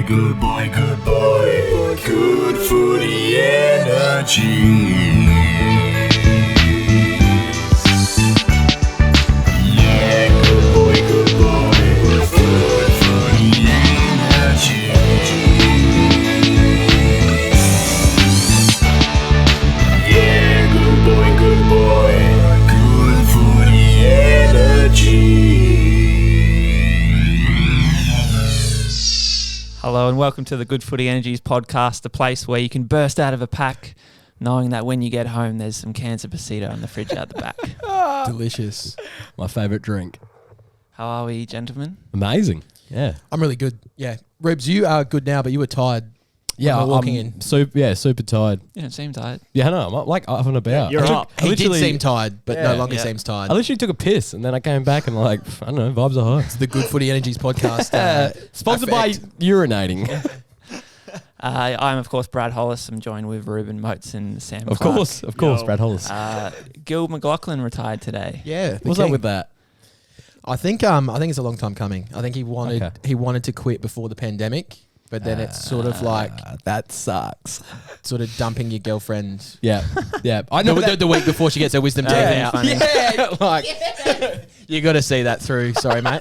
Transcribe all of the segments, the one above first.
good boy, good boy. Good footy energy. Hello and welcome to the Good Footy Energies podcast, the place where you can burst out of a pack knowing that when you get home there's some cans of Pasito in the fridge out the back. Delicious. My favourite drink. How are we, gentlemen? Amazing. Yeah. I'm really good. Yeah. Rubes, you are good now, but you were tired. Yeah, when we were walking in. Super tired. You don't seem tired. Yeah, I know. I'm like up and about. You're up. He did seem tired, but no longer Yeah. seems tired. I literally took a piss and then I came back and like, I don't know, vibes are high. It's the Good Footy Energies podcast. Sponsored by urinating. I'm, of course, Brad Hollis. I'm joined with Ruben Motes and Sam Of Clark. course, Brad Hollis. Gil McLaughlin retired today. Yeah. What's up with that? I think it's a long time coming. I think he wanted Okay. to quit before the pandemic, but then it's sort of like That sucks. sort of dumping your girlfriend Yeah. I know the week before she gets her wisdom teeth Yeah, out. funny. Yeah, like you got to see that through. Sorry, mate.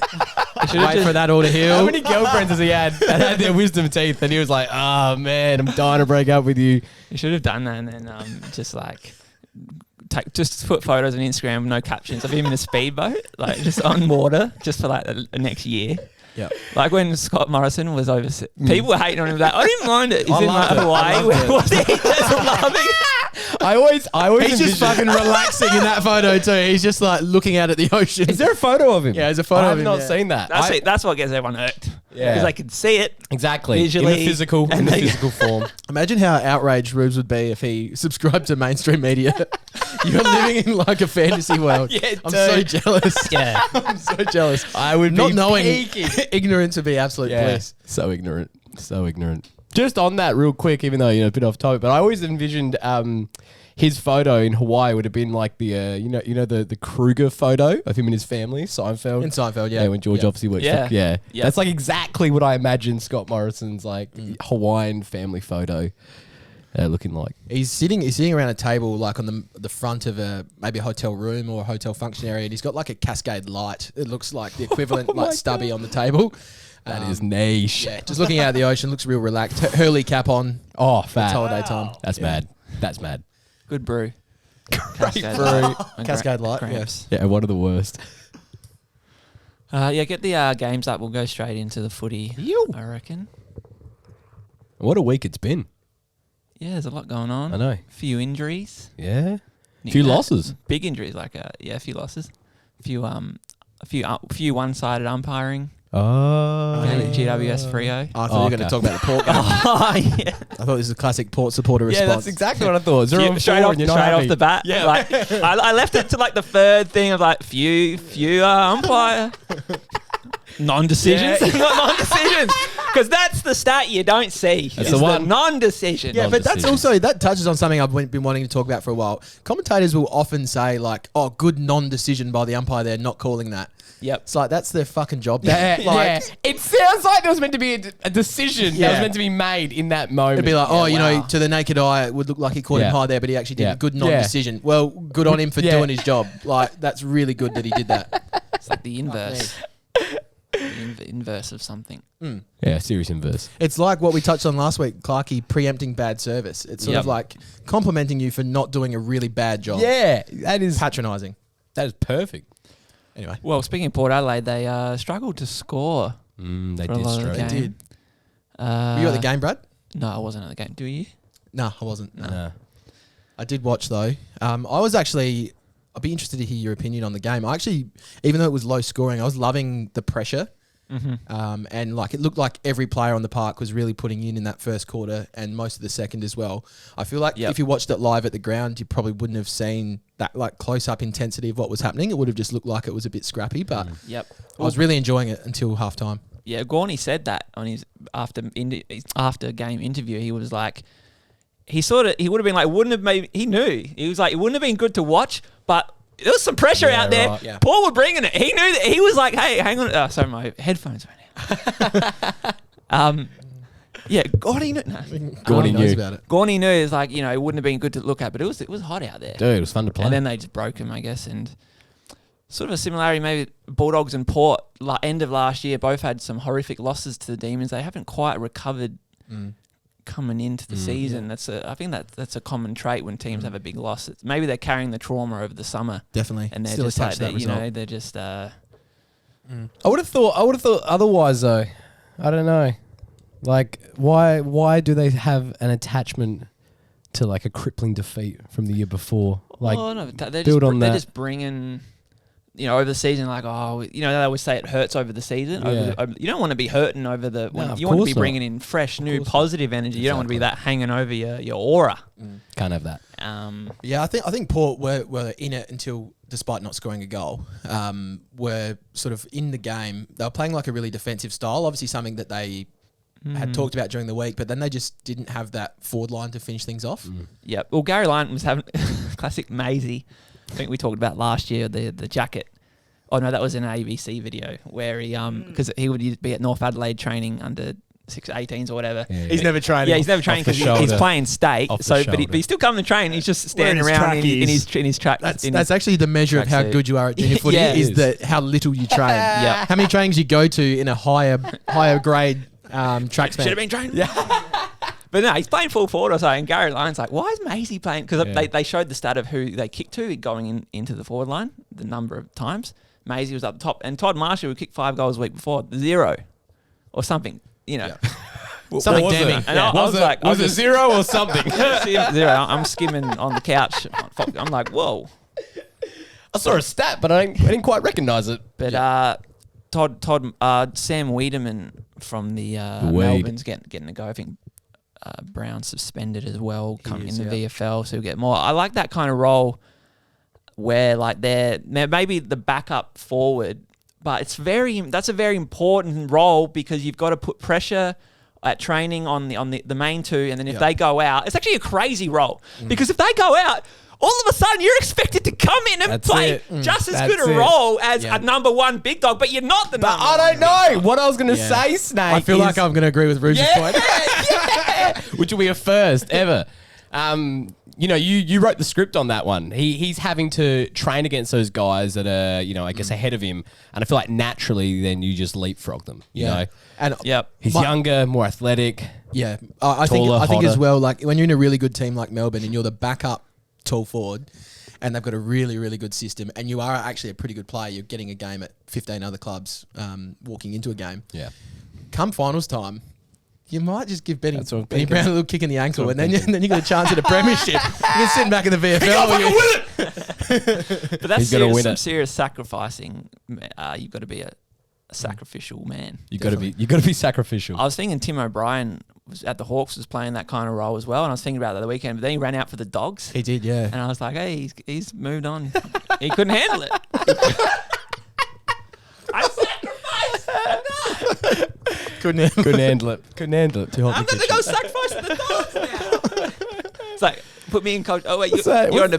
Wait for that all to heal. How many girlfriends has he had that had their wisdom teeth and he was like, oh man, I'm dying to break up with you. You should have done that and then just put photos on Instagram with no captions of him in a speedboat, like just on water, just for like the next year. Yeah. Like when Scott Morrison was overseas, people were hating on him. Like, I didn't mind it. He's in like loved it. I Hawaii. loved it. Was he just loving? I always He's just envision- fucking relaxing in that photo too. He's just like looking out at the ocean. Is there a photo of him? Yeah, there's a photo I of have him, not yeah. seen that. That's it. That's what gets everyone irked. Yeah. Because they could see it. Exactly. Visually, in the physical form. Imagine how outraged Rubes would be if he subscribed to mainstream media. You're living in like a fantasy world. Yeah, I'm so jealous. Yeah. I'm so jealous. I would Not be knowing peaking. ignorant to be absolute bliss. So ignorant. Just on that real quick, even though, a bit off topic, but I always envisioned his photo in Hawaii would have been like the the Kruger photo of him and his family, Seinfeld. In Seinfeld, yeah. when George obviously worked Yeah. for, yeah. Yeah. That's like exactly what I imagined Scott Morrison's like Hawaiian family photo looking like. He's sitting around a table like on the front of maybe a hotel room or a hotel function area, and he's got like a Cascade light. It looks like the equivalent Oh my like stubby on the table. That is niche. Yeah, just looking out at the ocean, looks real relaxed. Hurley cap on. Oh, It's fat. holiday time. That's mad. That's mad. Good brew. Cascade brew. Light. Cascade Light, Cramps. Yeah, one of the worst. Get the games up. We'll go straight into the footy, I reckon. What a week it's been. Yeah, there's a lot going on. I know. A few injuries. Yeah. Few losses. Big injuries, a few losses. A few one-sided umpiring. Oh. GWS Freo. I thought you were going to okay. talk about the Port game. Oh, yeah. I thought this was a classic Port supporter Yeah, response. that's exactly what I thought. Straight off the bat. Yeah. Like, I left it to like the third thing of like few umpire non-decisions. Yeah. Not non-decisions. Because that's the stat you don't see. That's It's the one. non-decision. Yeah, but that's Non-decisions. also, that touches on something I've been wanting to talk about for a while. Commentators will often say like, oh, good non-decision by the umpire there, not calling that. Yep. It's like, that's their fucking job. Yeah, Like, it sounds like there was meant to be a decision that Yeah. was meant to be made in that moment. It'd be like, Yeah, wow. to the naked eye, it would look like he caught him Yeah. high there, but he actually did Yeah. a good non-decision. Well, good on him for Yeah. doing his job. Like, that's really good that he did that. It's like the inverse. The inverse of something. Yeah, serious inverse. It's like what we touched on last week, Clarkey preempting bad service. It's sort of like complimenting you for not doing a really bad job. Yeah, that is Patronising. perfect. Anyway. Well, speaking of Port Adelaide, they struggled to score. They For a did lot of the straight. game. did. Were you at the game, Brad? No, I wasn't at the game. Do you? No, I wasn't. No. Nah. I did watch though. I'd be interested to hear your opinion on the game. I actually, even though it was low scoring, I was loving the pressure. And like it looked like every player on the park was really putting in that first quarter and most of the second as well. I feel like if you watched it live at the ground, you probably wouldn't have seen that like close up intensity of what was happening. It would have just looked like it was a bit scrappy, but Yep. I was really enjoying it until half time. Yeah, Gorney said that on his after game interview. He was like, he would have been like, he knew. He was like, it wouldn't have been good to watch, but there was some pressure out there. Right. Yeah. Paul were bringing it. He knew that. He was like, hey, hang on. Oh, sorry, my headphones went out. Yeah, Gordy knew. No. Gordy knows knew. about it. Gordy knew is like, it wouldn't have been good to look at, but it was hot out there. Dude, it was fun to play. And then they just broke him, I guess. And sort of a similarity, maybe Bulldogs and Port, end of last year, both had some horrific losses to the Demons. They haven't quite recovered coming into the season. I think that's a common trait when teams have a big loss. Maybe they're carrying the trauma over the summer. Definitely. And they're Still just like, attached to that result. they're just... I would have thought otherwise though. I don't know. Like, why do they have an attachment to like a crippling defeat from the year before? Like, they're they're just bringing, over the season, like, they always say it hurts over the season. Yeah. You don't want to be hurting over the. No, you want to be course not. bringing in fresh, new, course positive energy. You don't want to be that hanging over your aura. can't have that. Yeah, I think Port were in it until, despite not scoring a goal, were sort of in the game. They were playing like a really defensive style, obviously something that they had talked about during the week, but then they just didn't have that forward line to finish things off. Yeah. Well, Gary Lyon was having classic Maisie. I think we talked about last year the jacket. Oh no, that was an ABC video where he because he would be at North Adelaide training under 18s or whatever. Yeah. He's never trained. Yeah, he's never trained because he's playing state. Off the So, but shoulder. he's still coming to train. He's just standing Wearing his around in trackies. his track. That's actually the measure of how tracksuit. good you are at junior footy Yeah. is It is. how little you train. Yeah. How many trainings you go to in a higher grade track Should have span. been trained. Yeah. But no, he's playing full forward or something. And Gary Lyon's like, why is Maisie playing? Because they showed the stat of who they kicked to going into the forward line, the number of times. Maisie was up top. And Todd Marshall, who kicked 5 goals a week before, 0 or something, Something was it? damning. And I was like, was it 0 or something? 0. I'm skimming on the couch. I'm like, whoa. I saw a stat, but I didn't quite recognise it. But Sam Wiedemann from the Melbourne's getting a go. I think Brown's suspended as well coming in the VFL, so he'll get more. I like that kind of role where like they're maybe the backup forward, but that's a very important role because you've got to put pressure at training on the main two, and then if they go out, it's actually a crazy role because if they go out, all of a sudden you're expected to come in and That's play it. just as That's good a it. role as a number one big dog, but you're not the But number I don't know what I was going to Yeah. say, Snake. I feel like I'm going to agree with Rouge's point. which will be a first ever. You wrote the script on that one. He's having to train against those guys that are, I guess ahead of him, and I feel like naturally then you just leapfrog them. You know, And Yep. he's younger, more athletic. yeah, I think hotter. as well, like when you're in a really good team like Melbourne and you're the backup tall forward and they've got a really, really good system and you are actually a pretty good player, you're getting a game at 15 other clubs walking into a game. Yeah. Come finals time, you might just give Benny That's what I'm Brown a thinking. little kick in the ankle, That's and what I'm then you get a chance at a premiership. You're sitting back in the VFL. But that's He's gotta win some it. serious sacrificing. You've got to be a sacrificial man. You got to be sacrificial. I was thinking Tim O'Brien was at the Hawks was playing that kind of role as well, and I was thinking about that the weekend. But then he ran out for the Dogs, He did, yeah. and I was like, hey, he's moved on. He couldn't handle it. I sacrificed. Couldn't Couldn't handle it. Couldn't handle it. Too hot. I'm going to go sacrifice the Dogs now. It's like put me in coach. Oh wait, What's that? you're on the.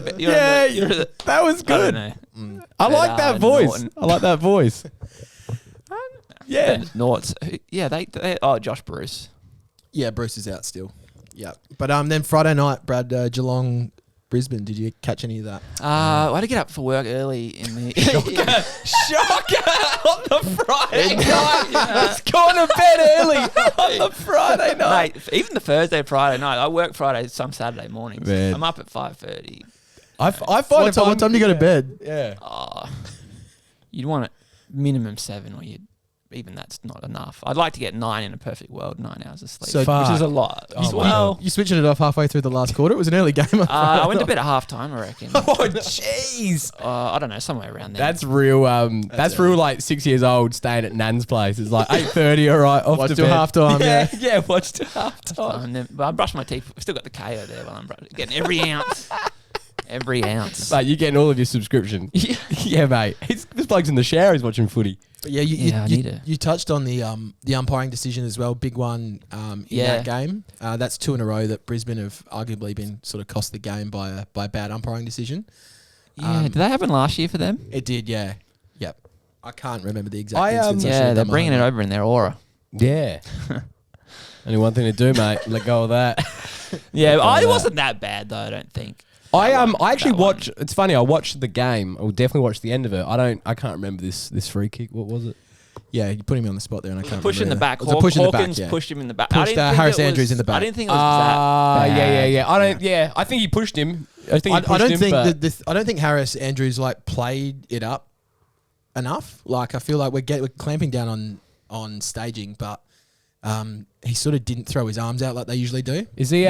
That was I don't good. know. I like that voice. Norton. I like that voice. Yeah. Norts. Yeah, they. Josh Bruce. Yeah, Bruce is out still. Yeah, but then Friday night, Brad, Geelong, Brisbane. Did you catch any of that? I had to get up for work early in the. Shocker on the Friday night. It's gone to bed early on the Friday night. Mate, even the Thursday, Friday night. I work Friday, some Saturday mornings. Man. I'm up at 5:30. I find What time do you go to bed? Yeah. You'd want it minimum 7, or even that's not enough. I'd like to get 9 in a perfect world, 9 hours of sleep, So- which is a lot. Oh, well, You switching it off halfway through the last quarter. It was an early game. I went to bed at half time, I reckon. Oh, jeez. I don't know, somewhere around there. That's real. That's real. Like 6 years old, staying at Nan's place. It's like 8:30. All right, off Watch to till bed. halftime, yeah. yeah. Watch till halftime. And then, but I brushed my teeth. I've still got the KO there while I'm getting every ounce. Every ounce. Mate, you're getting all of your subscription. Yeah, mate. This bloke's in the shower. He's watching footy. But yeah, you touched on the umpiring decision as well. Big one in that game. That's 2 in a row that Brisbane have arguably been sort of cost the game by a bad umpiring decision. Yeah, did that happen last year for them? It did, yeah. Yep. I can't remember the exact I, instance. Yeah, they're bringing it over in their aura. Yeah. Only one thing to do, mate. Let go of that. Yeah, it wasn't that bad though. I don't think. I actually watched. It's funny. I watched the game. I will definitely watch the end of it. I can't remember this free kick. What was it? Yeah, you put him on the spot there, and I can't Push in the back. It was a push in the back, Hawkins yeah. pushed him in the back. Pushed Harris Andrews in the back. I didn't think it was that bad. Yeah. I don't. Yeah, I think he pushed him. I think he pushed I don't him, think but I don't think Harris Andrews like played it up enough. Like I feel like we're clamping down on staging, but he sort of didn't throw his arms out like they usually do. Is he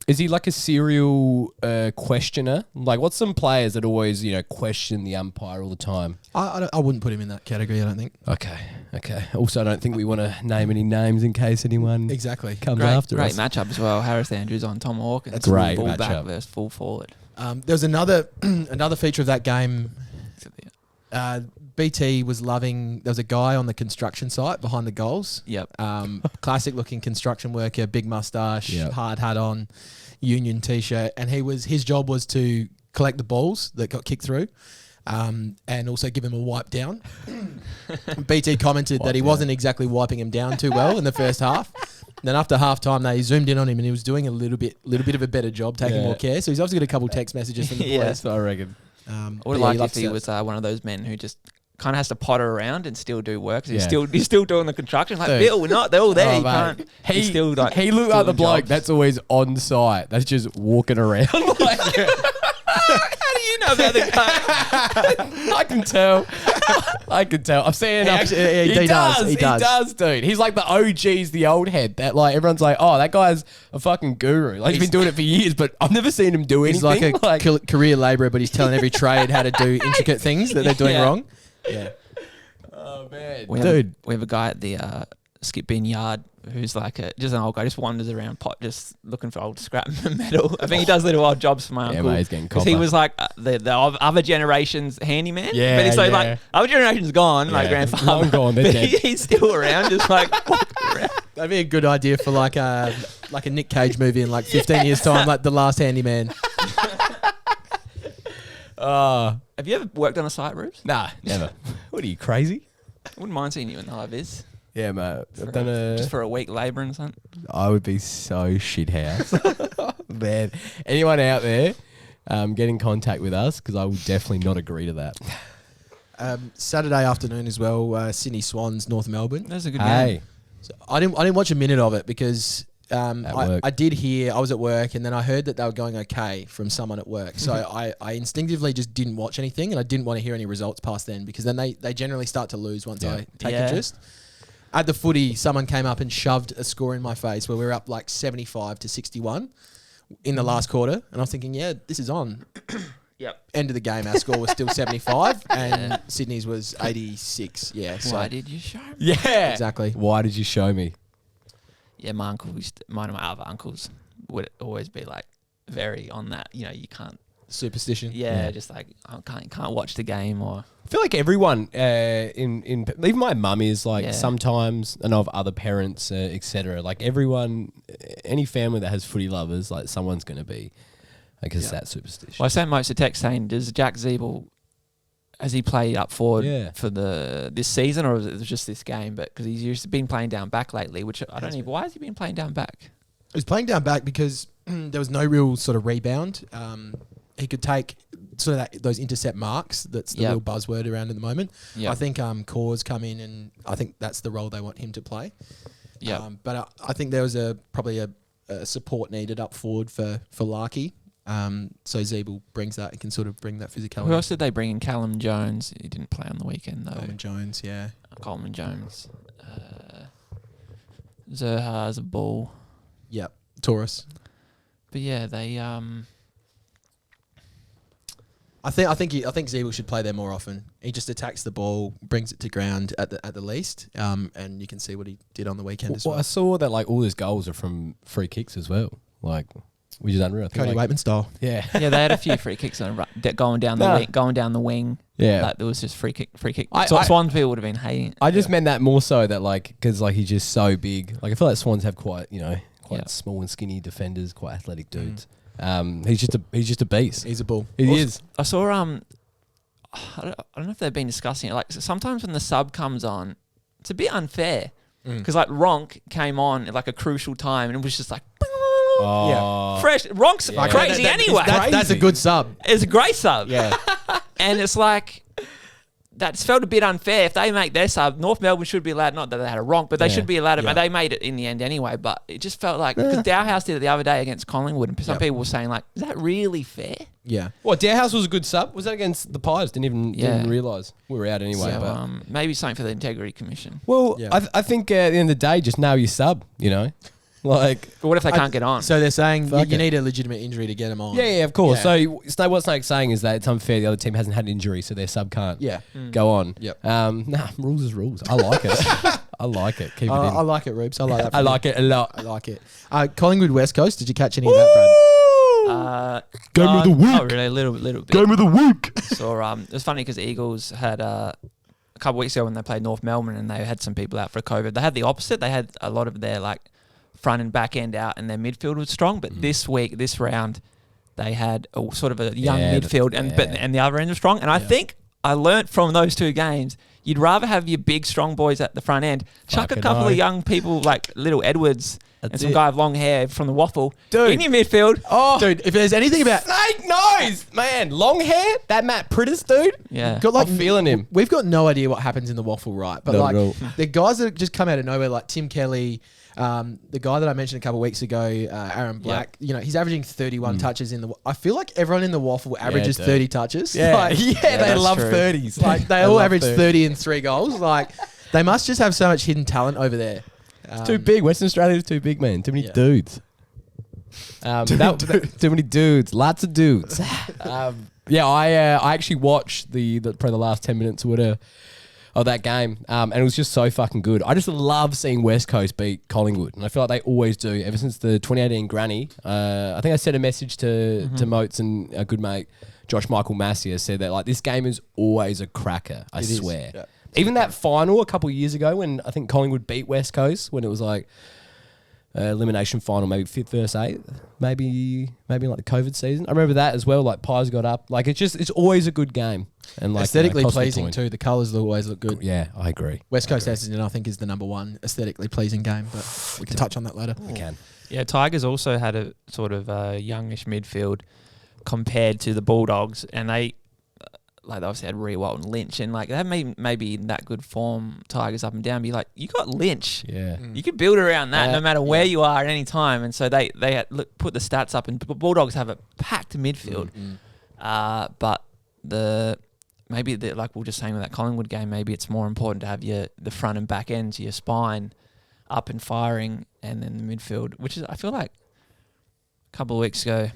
is he like a serial questioner? Like, what's some players that always question the umpire all the time? I wouldn't put him in that category. I don't think. Okay. Also, I don't think we want to name any names in case anyone Exactly. comes after Great us. matchup as well. Harris Andrews on Tom Hawkins. That's a great full matchup. back versus full forward. There's another feature of that game. BT was loving. There was a guy on the construction site behind the goals. Yep. Classic looking construction worker, big mustache, Yep. hard hat on, union t-shirt, and his job was to collect the balls that got kicked through, and also give him a wipe down. BT commented that he wasn't exactly wiping him down too well in the first half. Then after half time, they zoomed in on him and he was doing a little bit of a better job, taking more care. So he's obviously got a couple text messages from the Yeah. players. That's what I reckon. I would like if he was one of those men who just kind of has to potter around and still do work. 'Cause he's still doing the construction. Like, Dude. Bill, we're not. They're all there. Oh, You mate. can't. He still like. He looked like the doing bloke jobs. that's always on site. That's just walking around. Like, How do you know about the guy? I can tell. I'm saying He does, dude. He's like the OG's, the old head that like everyone's like, oh, that guy's a fucking guru. Like he's been doing it for years, but I've never seen him do He's anything. like a career labourer, but he's telling every trade how to do intricate things that they're doing Yeah. wrong. Yeah. oh man, We have a guy at the skip bin yard who's like just an old guy, just wanders around just looking for old scrap metal. I think he does little odd jobs for my uncle. mate, he's getting Because he copper. was like the other generation's handyman. Yeah, But so yeah. like other generation's gone, like Yeah. grandfather. Long gone, they're but dead. he's still around, just like walking around. That'd be a good idea for like a Nick Cage movie in like 15 years' time, like The Last Handyman. Have you ever worked on a site, Rubes? Nah, never. What are you, crazy? I wouldn't mind seeing you in the high vis. Yeah, mate. I've done Just for a week labouring or something. I would be so shit house. Man, anyone out there, get in contact with us because I will definitely not agree to that. Saturday afternoon as well, Sydney Swans, North Melbourne. That's a good game. Hey, So I didn't watch a minute of it because work. I did hear, I was at work and then I heard that they were going okay from someone at work. So I instinctively just didn't watch anything and I didn't want to hear any results past then because then they generally start to lose once I take interest. At the footy, someone came up and shoved a score in my face where we were up like 75-61 in the last quarter. And I was thinking, yeah, this is on. Yep. End of the game, our score was still 75 and Sydney's was 86. Yeah, so Why did you show me? yeah, exactly. Why did you show me? Yeah, my uncle, one of my other uncles would always be like very on that. You know, you can't. Superstition. Yeah, just like I can't watch the game or. I feel like everyone in even my mum is like Yeah. sometimes, and of other parents, etc. Like everyone, any family that has footy lovers, like someone's going to be, I guess, that superstition. Well, I sent most of the text saying, does Jack Zeeble, has he played up forward for this season or is it just this game? But because he's been playing down back lately, which I don't even. Why has he been playing down back? He was playing down back because there was no real sort of rebound. He could take sort of those intercept marks. That's the real buzzword around at the moment. Yep. I think Cor's come in and I think that's the role they want him to play. Yeah. But I think there was probably a support needed up forward for Larkey. So Zeeble brings that and can sort of bring that physicality. Who else did they bring in? Callum Jones. He didn't play on the weekend though. Coleman Jones, yeah. Coleman Jones. Zerha's a ball. Yep. Taurus. But yeah, they I think Zeeble should play there more often. He just attacks the ball, brings it to ground at the least, and you can see what he did on the weekend as well. I saw that like all his goals are from free kicks as well. Like, which is unreal. I think, Cody like, Waitman style. Yeah. yeah, they had a few free kicks on going down the wing. Yeah. Like there was just free kick. I- Swans people would have been hating. I just meant that more so that like because like he's just so big. Like I feel like Swans have quite small and skinny defenders, quite athletic dudes. He's just a beast. He's a bull. He is. I saw I don't know if they've been discussing it. Like sometimes when the sub comes on, it's a bit unfair because like Ronk came on at like a crucial time and it was just like. Oh. Fresh. Ronk's crazy anyway. That's a good sub. It's a great sub. Yeah. And it's like, that's felt a bit unfair. If they make their sub, North Melbourne should be allowed, not that they had a Ronk, but they should be allowed to, they made it in the end anyway, but it just felt like, because Dowhouse did it the other day against Collingwood, and some people were saying like, is that really fair? Yeah. What, Dowhouse was a good sub? Was that against the Pies? Didn't even realise. We were out anyway. So, but. maybe something for the Integrity Commission. Well, I think at the end of the day, just nail your sub, you know? Like, But what if they can't get on? So they're saying Fuck you it. need a legitimate injury to get them on. yeah, of course. Yeah. So what Snake's saying is that it's unfair the other team hasn't had an injury, so their sub can't go on. Yep. Rules is rules. I like it. I like it. Keep it in. I like it, Rubes. I like that. I like it a lot. I like it. Collingwood West Coast. Did you catch any of that, Brad? Game of the week. Not really, a little bit. Game of the week. So it was funny because Eagles had a couple of weeks ago when they played North Melbourne and they had some people out for COVID. They had the opposite. They had a lot of their like front and back end out and their midfield was strong. But this round, they had a sort of a young midfield and the other end was strong. And I think I learnt from those two games, you'd rather have your big strong boys at the front end, chuck a couple of young people like little Edwards and some guy with long hair from the waffle in your midfield. Oh, Dude, if there's anything about Snake nose, man, long hair. That Matt Prittis dude. Yeah. got like I'm feeling him. We've got no idea what happens in the waffle, right? But No, like no. the guys that just come out of nowhere, like Tim Kelly, the guy that I mentioned a couple of weeks ago, Aaron Black. You know, he's averaging 31 touches in the. I feel like everyone in the waffle averages 30 touches. Yeah, Like, they love true. 30s. like they all average 30 and 3 goals. Like they must just have so much hidden talent over there. It's too big. Western Australia's too big, man. Too many dudes. Too many dudes. Lots of dudes. I actually watched probably the last 10 minutes or whatever of that game, and it was just so fucking good. I just love seeing West Coast beat Collingwood, and I feel like they always do. Ever since the 2018 Granny, I think I sent a message to Moats and a good mate Josh Michael Massey said that like this game is always a cracker. I swear. Yeah. Even that final a couple of years ago when I think Collingwood beat West Coast, when it was like elimination final, maybe 5th versus 8th, maybe like the COVID season. I remember that as well. Like Pies got up. Like it's always a good game and like aesthetically cost me pleasing point. too. The colours always look good. Yeah, I agree. West Coast Essendon, I think, is the number one aesthetically pleasing game, but we can touch on that later. We can. Yeah, Tigers also had a sort of youngish midfield compared to the Bulldogs, and they obviously had Rewalt and Lynch, and like that maybe in that good form, Tigers up and down. Be like, you got Lynch, Yeah. you could build around that no matter where you are at any time, and so they had, put the stats up, and Bulldogs have a packed midfield, but like we were just saying with that Collingwood game, maybe it's more important to have the front and back ends, your spine up and firing, and then the midfield, which is I feel like a couple of weeks ago.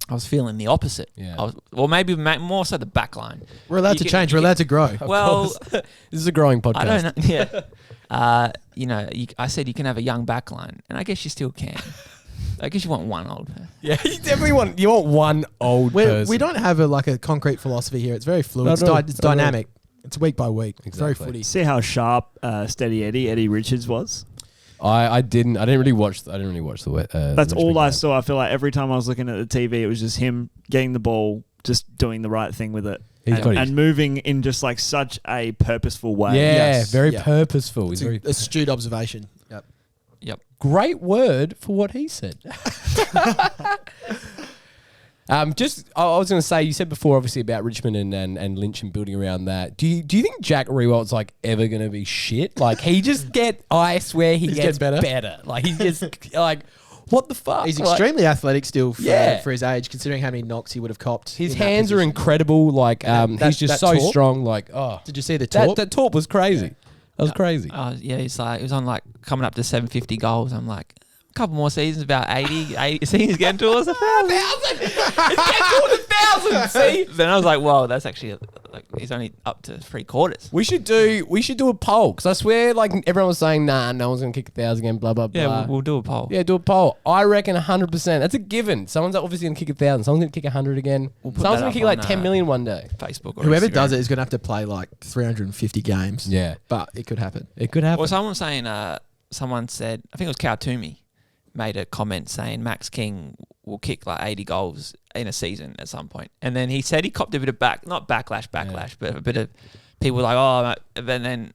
I was feeling the opposite. Yeah. Maybe more so the back line. We're allowed to change. We're allowed to grow. Well, This is a growing podcast. I don't know. Yeah. I said you can have a young back line, and I guess you still can. I guess you want one old person. Yeah, you definitely want one old person. We don't have a concrete philosophy here. It's very fluid. No, It's dynamic. It's week by week. It's very Exactly. footy. See how sharp Steady Eddie Richards was? I didn't really watch the That's all Richmond I game. saw. I feel like every time I was looking at the TV, it was just him getting the ball, just doing the right thing with it. He's got his- And moving in just like such a purposeful way. Yeah, Yes. very Yeah. purposeful. He's It's very astute observation. Yep. Yep. great word for what he said. I was going to say, you said before, obviously, about Richmond and Lynch and building around that. Do you think Jack Rewalt's like ever going to be shit? Like he just I swear he gets better. Like he gets like, what the fuck? He's Like, extremely athletic still Yeah. for his age, considering how many knocks he would have copped. his in that hands are position. incredible. Like he's just that so torp? strong. Like Did you see the talk? that torp was crazy. That was crazy. Yeah, he was on like coming up to 750 goals. I'm like, a couple more seasons, about 80 seasons, getting towards 1,000. It's getting towards 1,000. See. Then I was like, whoa, that's actually like he's only up to 3/4. We should do a poll because I swear, like everyone was saying, nah, no one's gonna kick 1,000 again. Blah blah blah. Yeah, we'll do a poll. Yeah, do a poll. I reckon 100%. That's a given. Someone's obviously gonna kick 1,000. Someone's gonna kick 100 again. We'll put Someone's that gonna up kick like on, 10 million one day. Facebook or Whoever Instagram. does it is going to have to play like 350 games. Yeah, But it could happen. it could happen. Well, someone was saying, someone said, I think it was Cow Toomey, made a comment saying Max King will kick like 80 goals in a season at some point. And then he said he copped a bit of not backlash, but a bit of people like, oh, and then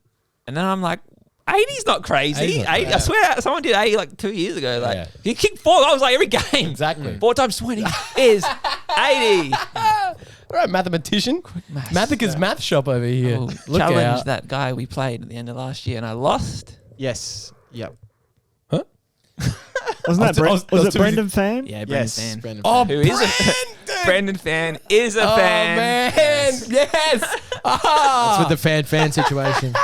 I'm like, 80's not crazy. 80's not 80, I swear someone did 80 like 2 years ago. Like Yeah. he kicked 4 goals like every game. Exactly. 4 times 20 is 80. All right, mathematician. Mathic's math shop over here. Oh, Look challenged out. that guy we played at the end of last year and I lost. Yes. Yep. Wasn't that was it Brendan Fan? Yeah, Brendan Yes. Fan. Brendan. Oh, Who is a Brendan Fan is a fan. man. Yes. That's with the fan situation.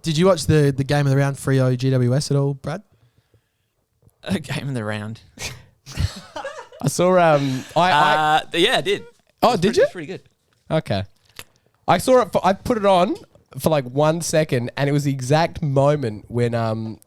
Did you watch the game of the round Freo GWS at all, Brad? A game of the round. I saw. Yeah, I did. Oh, did you? It's pretty good. Okay. I saw it. I put it on for like 1 second, and it was the exact moment when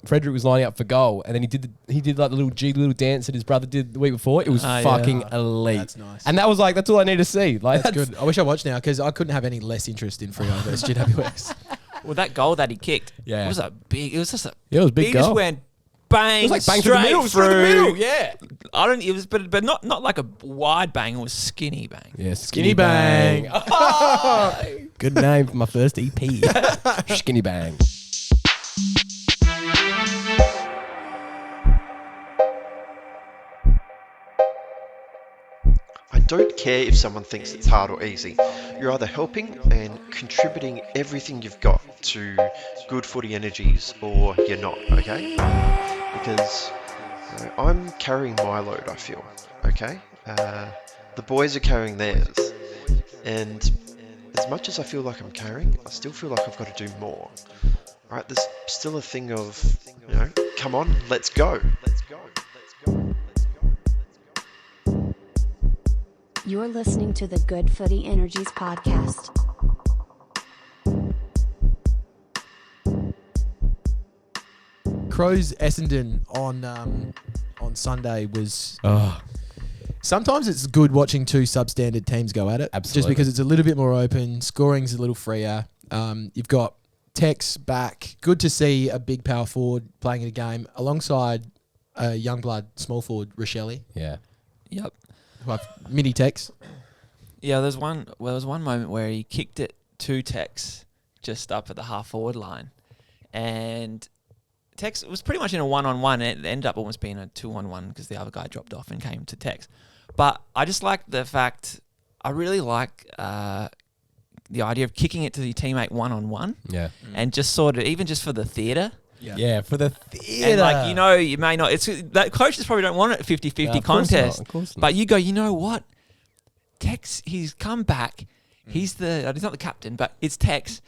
Frederick was lining up for goal, and then he did like the little dance that his brother did the week before. It was fucking elite. That's nice. And that was like, that's all I need to see. Like That's good. I wish I watched now because I couldn't have any less interest in Freo versus GWS. Well, that goal that he kicked Yeah. was a big. It was just a. Yeah, it was a big He just goal. went bang. It was like bang straight through the middle. through. Through the middle. Yeah. I don't. It was, but not like a wide bang. It was skinny bang. Yeah, Skinny Bang. Good name for my first EP. Skinny Bang. I don't care if someone thinks it's hard or easy. You're either helping and contributing everything you've got to good footy energies or you're not, okay? Because I'm carrying my load, I feel, okay? The boys are carrying theirs. And as much as I feel like I'm carrying, I still feel like I've got to do more. Alright, there's still a thing of, come on, let's go. You're listening to the Good Footy Energies podcast. Crows Essendon on Sunday was. Oh, Sometimes it's good watching two substandard teams go at it. Absolutely. Just because it's a little bit more open, scoring's a little freer. You've got Tex back. Good to see a big power forward playing in a game alongside a young blood small forward, Rochelle. yeah. Yep. Mini Tex. Yeah, there was one moment where he kicked it to Tex just up at the half forward line, and Tex was pretty much in a 1-on-1. And it ended up almost being a 2-on-1 because the other guy dropped off and came to Tex. But I just like the fact. I really like the idea of kicking it to your teammate 1-on-1, Yeah. and just sort of even just for the theatre. Yeah, for the theatre. And like, you may not. It's that coaches probably don't want it 50-50 of course contest. not, of course not. But you go, you know what? Tex, he's come back. He's not the captain, but it's Tex.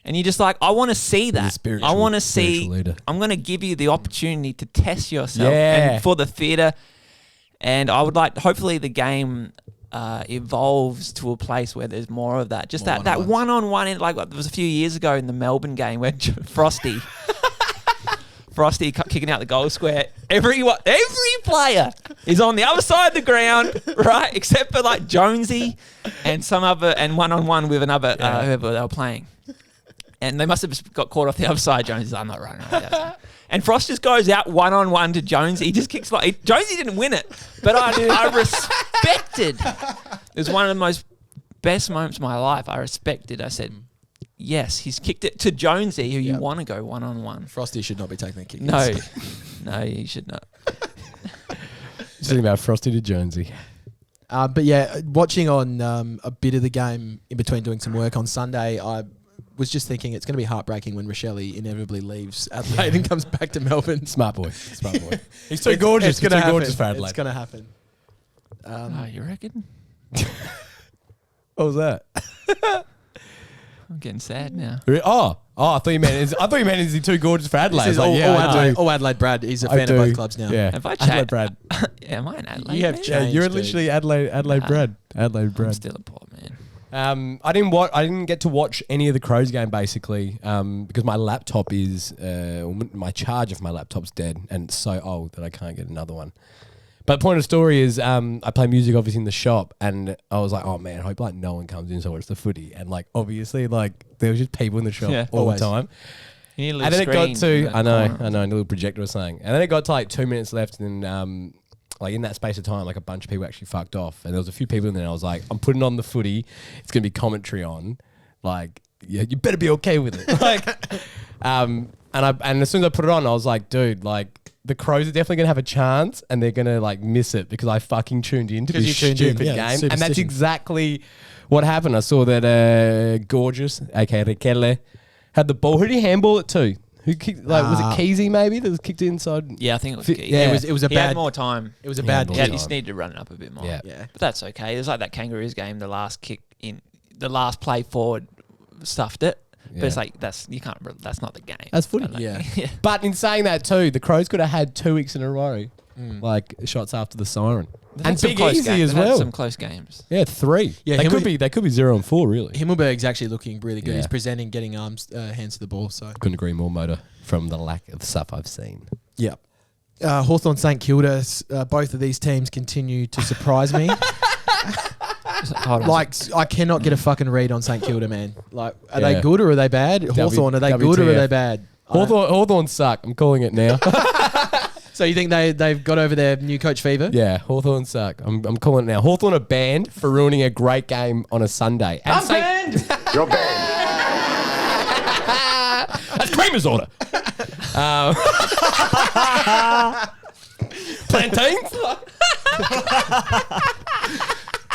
And you're just like, I want to see that. spiritual- I want to spiritual see. leader. I'm going to give you the opportunity to test yourself Yeah. and for the theatre. And I would like, hopefully, the game evolves to a place where there's more of that. Just More that one-on-ones. one-on-one. There was a few years ago in the Melbourne game where Frosty kicking out the goal square. Every player is on the other side of the ground, right? Except for like Jonesy and some other, and 1-on-1 with another whoever they were playing. And they must have just got caught off the other side. Jonesy's like, I'm not running right. And Frost just goes out 1-on-1 to Jonesy. He just kicks Jonesy didn't win it, but I respected. It was one of the most best moments of my life. I respected. I said, yes, he's kicked it to Jonesy, who you want to go 1-on-1. Frosty should not be taking the kick. No, he should not. Just thinking about Frosty to Jonesy. But yeah, watching on a bit of the game in between doing some work on Sunday, I was just thinking it's going to be heartbreaking when Rochelle inevitably leaves Adelaide and comes back to Melbourne. Smart boy. He's too gorgeous. It's going to happen. Gorgeous for Adelaide. It's going to happen. Oh, you reckon? What was that? I'm getting sad now. Oh, I thought you meant is he too gorgeous for Adelaide? This is Like, all, yeah, all I Adelaide, do. all Adelaide Brad. He's a I fan do. of both clubs now. Yeah. Have I Adelaide changed? Brad. Am I an Adelaide? You have man? changed. You're dude. literally Adelaide Brad. Adelaide I'm Brad. still a poor man. I didn't get to watch any of the Crows game basically because my laptop is my charger for my laptop's dead and it's so old that I can't get another one. But the point of the story is I play music obviously in the shop and I was like, oh man, I hope like no one comes in to watch the footy, and like obviously like there was just people in the shop all always. the time. You need a little And then it got screen to in that corner. I know, a little projector or something. And then it got to like 2 minutes left and like in that space of time, like a bunch of people actually fucked off. And there was a few people in there and I was like, I'm putting on the footy. It's going to be commentary on. Like, yeah, you better be okay with it. And as soon as I put it on, I was like, dude, like the Crows are definitely gonna have a chance, and they're gonna like miss it because I fucking tuned into this stupid game, and that's exactly what happened. I saw that Gorgeous, aka Rekele, had the ball. Who did he handball it to? Who kicked? Like, was it Keezy maybe that was kicked inside? Yeah, I think it was. Yeah, it was a he bad. had more time. It was a bad. Yeah, kick. you just need to run it up a bit more. Yeah. But that's okay. It was like that Kangaroos game. The last kick in the last play forward stuffed it. But it's like that's not the game. That's footy. Yeah. But in saying that too, the Crows could have had 2 weeks in a row, like shots after the siren, and Big Easy as well. Some close games. Yeah, 3. Yeah, they could be 0-4 really. Himmelberg's actually looking really good. Yeah. He's presenting, getting hands to the ball. So Couldn't agree more, Motor, from the lack of stuff I've seen. yeah. Hawthorn St Kilda. Both of these teams continue to surprise me. Hold on. Like, I cannot get a fucking read on St Kilda, man. Like, are they good or are they bad? Hawthorn, are they good or are they bad? Hawthorn suck. I'm calling it now. So you think they've got over their new coach fever? Yeah, Hawthorn suck. I'm calling it now. Hawthorn are banned for ruining a great game on a Sunday. I'm banned. You're banned. That's Kramer's order. Plantains?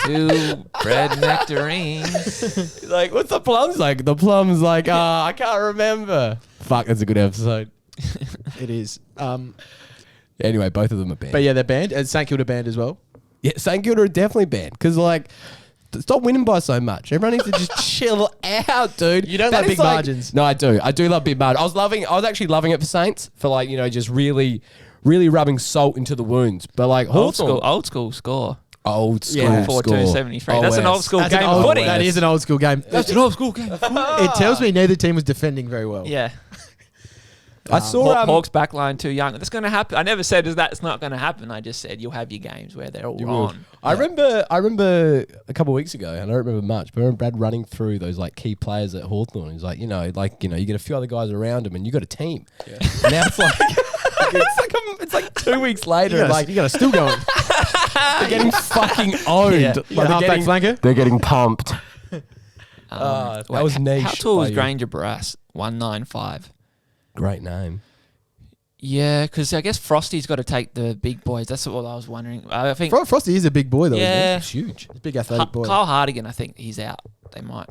2 bread nectarines. Like, what's the plums like? The plums like, I can't remember. Fuck, that's a good episode. It is. Anyway, both of them are banned. But yeah, they're banned. And St Kilda banned as well. Yeah, St Kilda are definitely banned because, like, stop winning by so much. Everyone needs to just chill out, dude. You don't That like is big margins. No, I do. I do love big margins. I was actually loving it for Saints for, like, you know, just really, really rubbing salt into the wounds. But like Old Hawthorn, school score. old school Yeah. score. 4-2-73. That's an old school That's game an of old, footy. that is an old school game. That's an old school game. It tells me neither team was defending very well. Yeah. I saw Hawks backline too young. That's going to happen. I never said that's not going to happen. I just said you'll have your games where they're all on. I remember a couple of weeks ago, and I don't remember much, but I remember Brad running through those like key players at Hawthorn. He's like, you get a few other guys around him, and you got a team. Yeah. And now it's like it's like 2 weeks later, You got a still going. they're getting fucking owned. Yeah. Like, Halfback flanker. They're getting pumped. That was niche How tall by was you. Granger Brass? 195. Great name. Yeah, because I guess Frosty's got to take the big boys. That's what I was wondering. I think Frosty is a big boy though. Yeah. He's huge. He's a big athletic boy. Kyle Hardigan, I think he's out.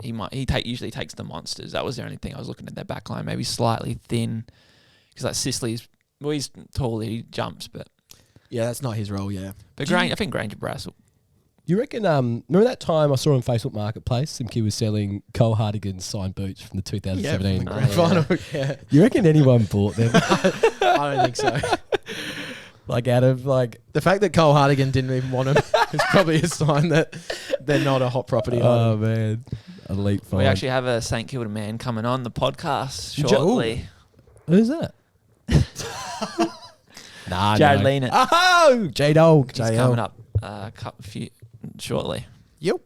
Usually takes the monsters. That was the only thing I was looking at their back line. Maybe slightly thin because like Sicily he's tall. He jumps, but Yeah, that's not his role. Yeah. I think Granger Brass. You reckon? Remember that time I saw on Facebook Marketplace, some kid was selling Cole Hardigan's signed boots from the 2017 Grand final. Yeah. You reckon anyone bought them? I don't think so. Like out of like The fact that Cole Hardigan didn't even want him is probably a sign that they're not a hot property. oh man, elite find. We actually have a St Kilda man coming on the podcast shortly. Who's that? Jarrod Lienert. Oh, J Dog. He's coming up shortly. Yep.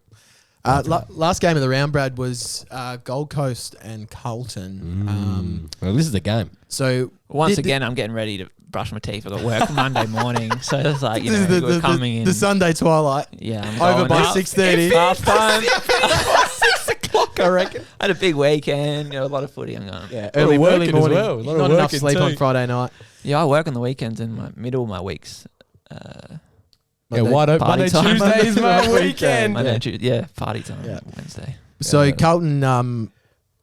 Last game of the round, Brad, was Gold Coast and Carlton. Well, this is the game. So Once again, I'm getting ready to brush my teeth. I've got work Monday morning, so it's like this is we're coming in. the Sunday twilight. Yeah, I'm Over going by out. 6:30. Half time. 6 o'clock, I reckon. I had a big weekend. A lot of footy. I'm going. Yeah, lot of early working as morning. well. A lot of Not enough working sleep on too. Friday night. Yeah, I work on the weekends and my middle of my weeks. Yeah, why don't Party Monday, time. Tuesday is my Monday, weekend. Monday, Tuesday, party time. Yeah. Wednesday. So Yeah. Carlton, I'm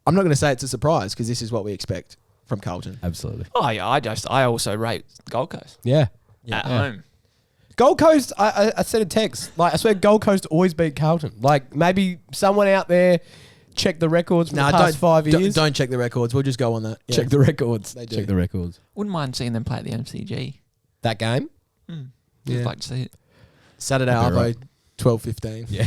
not going to say it's a surprise because this is what we expect from Carlton. Absolutely. Oh yeah, I also rate Gold Coast Yeah. at home. Gold Coast, I sent a text. Like, I swear Gold Coast always beat Carlton. Like, maybe someone out there check the records from the past 5 years. Don't check the records. We'll just go on that. Yeah. Check the records. They do. Check the records. Wouldn't mind seeing them play at the MCG. That game? I'd like to see it. Saturday, That'd be Arvo, right. 12:15. Yeah.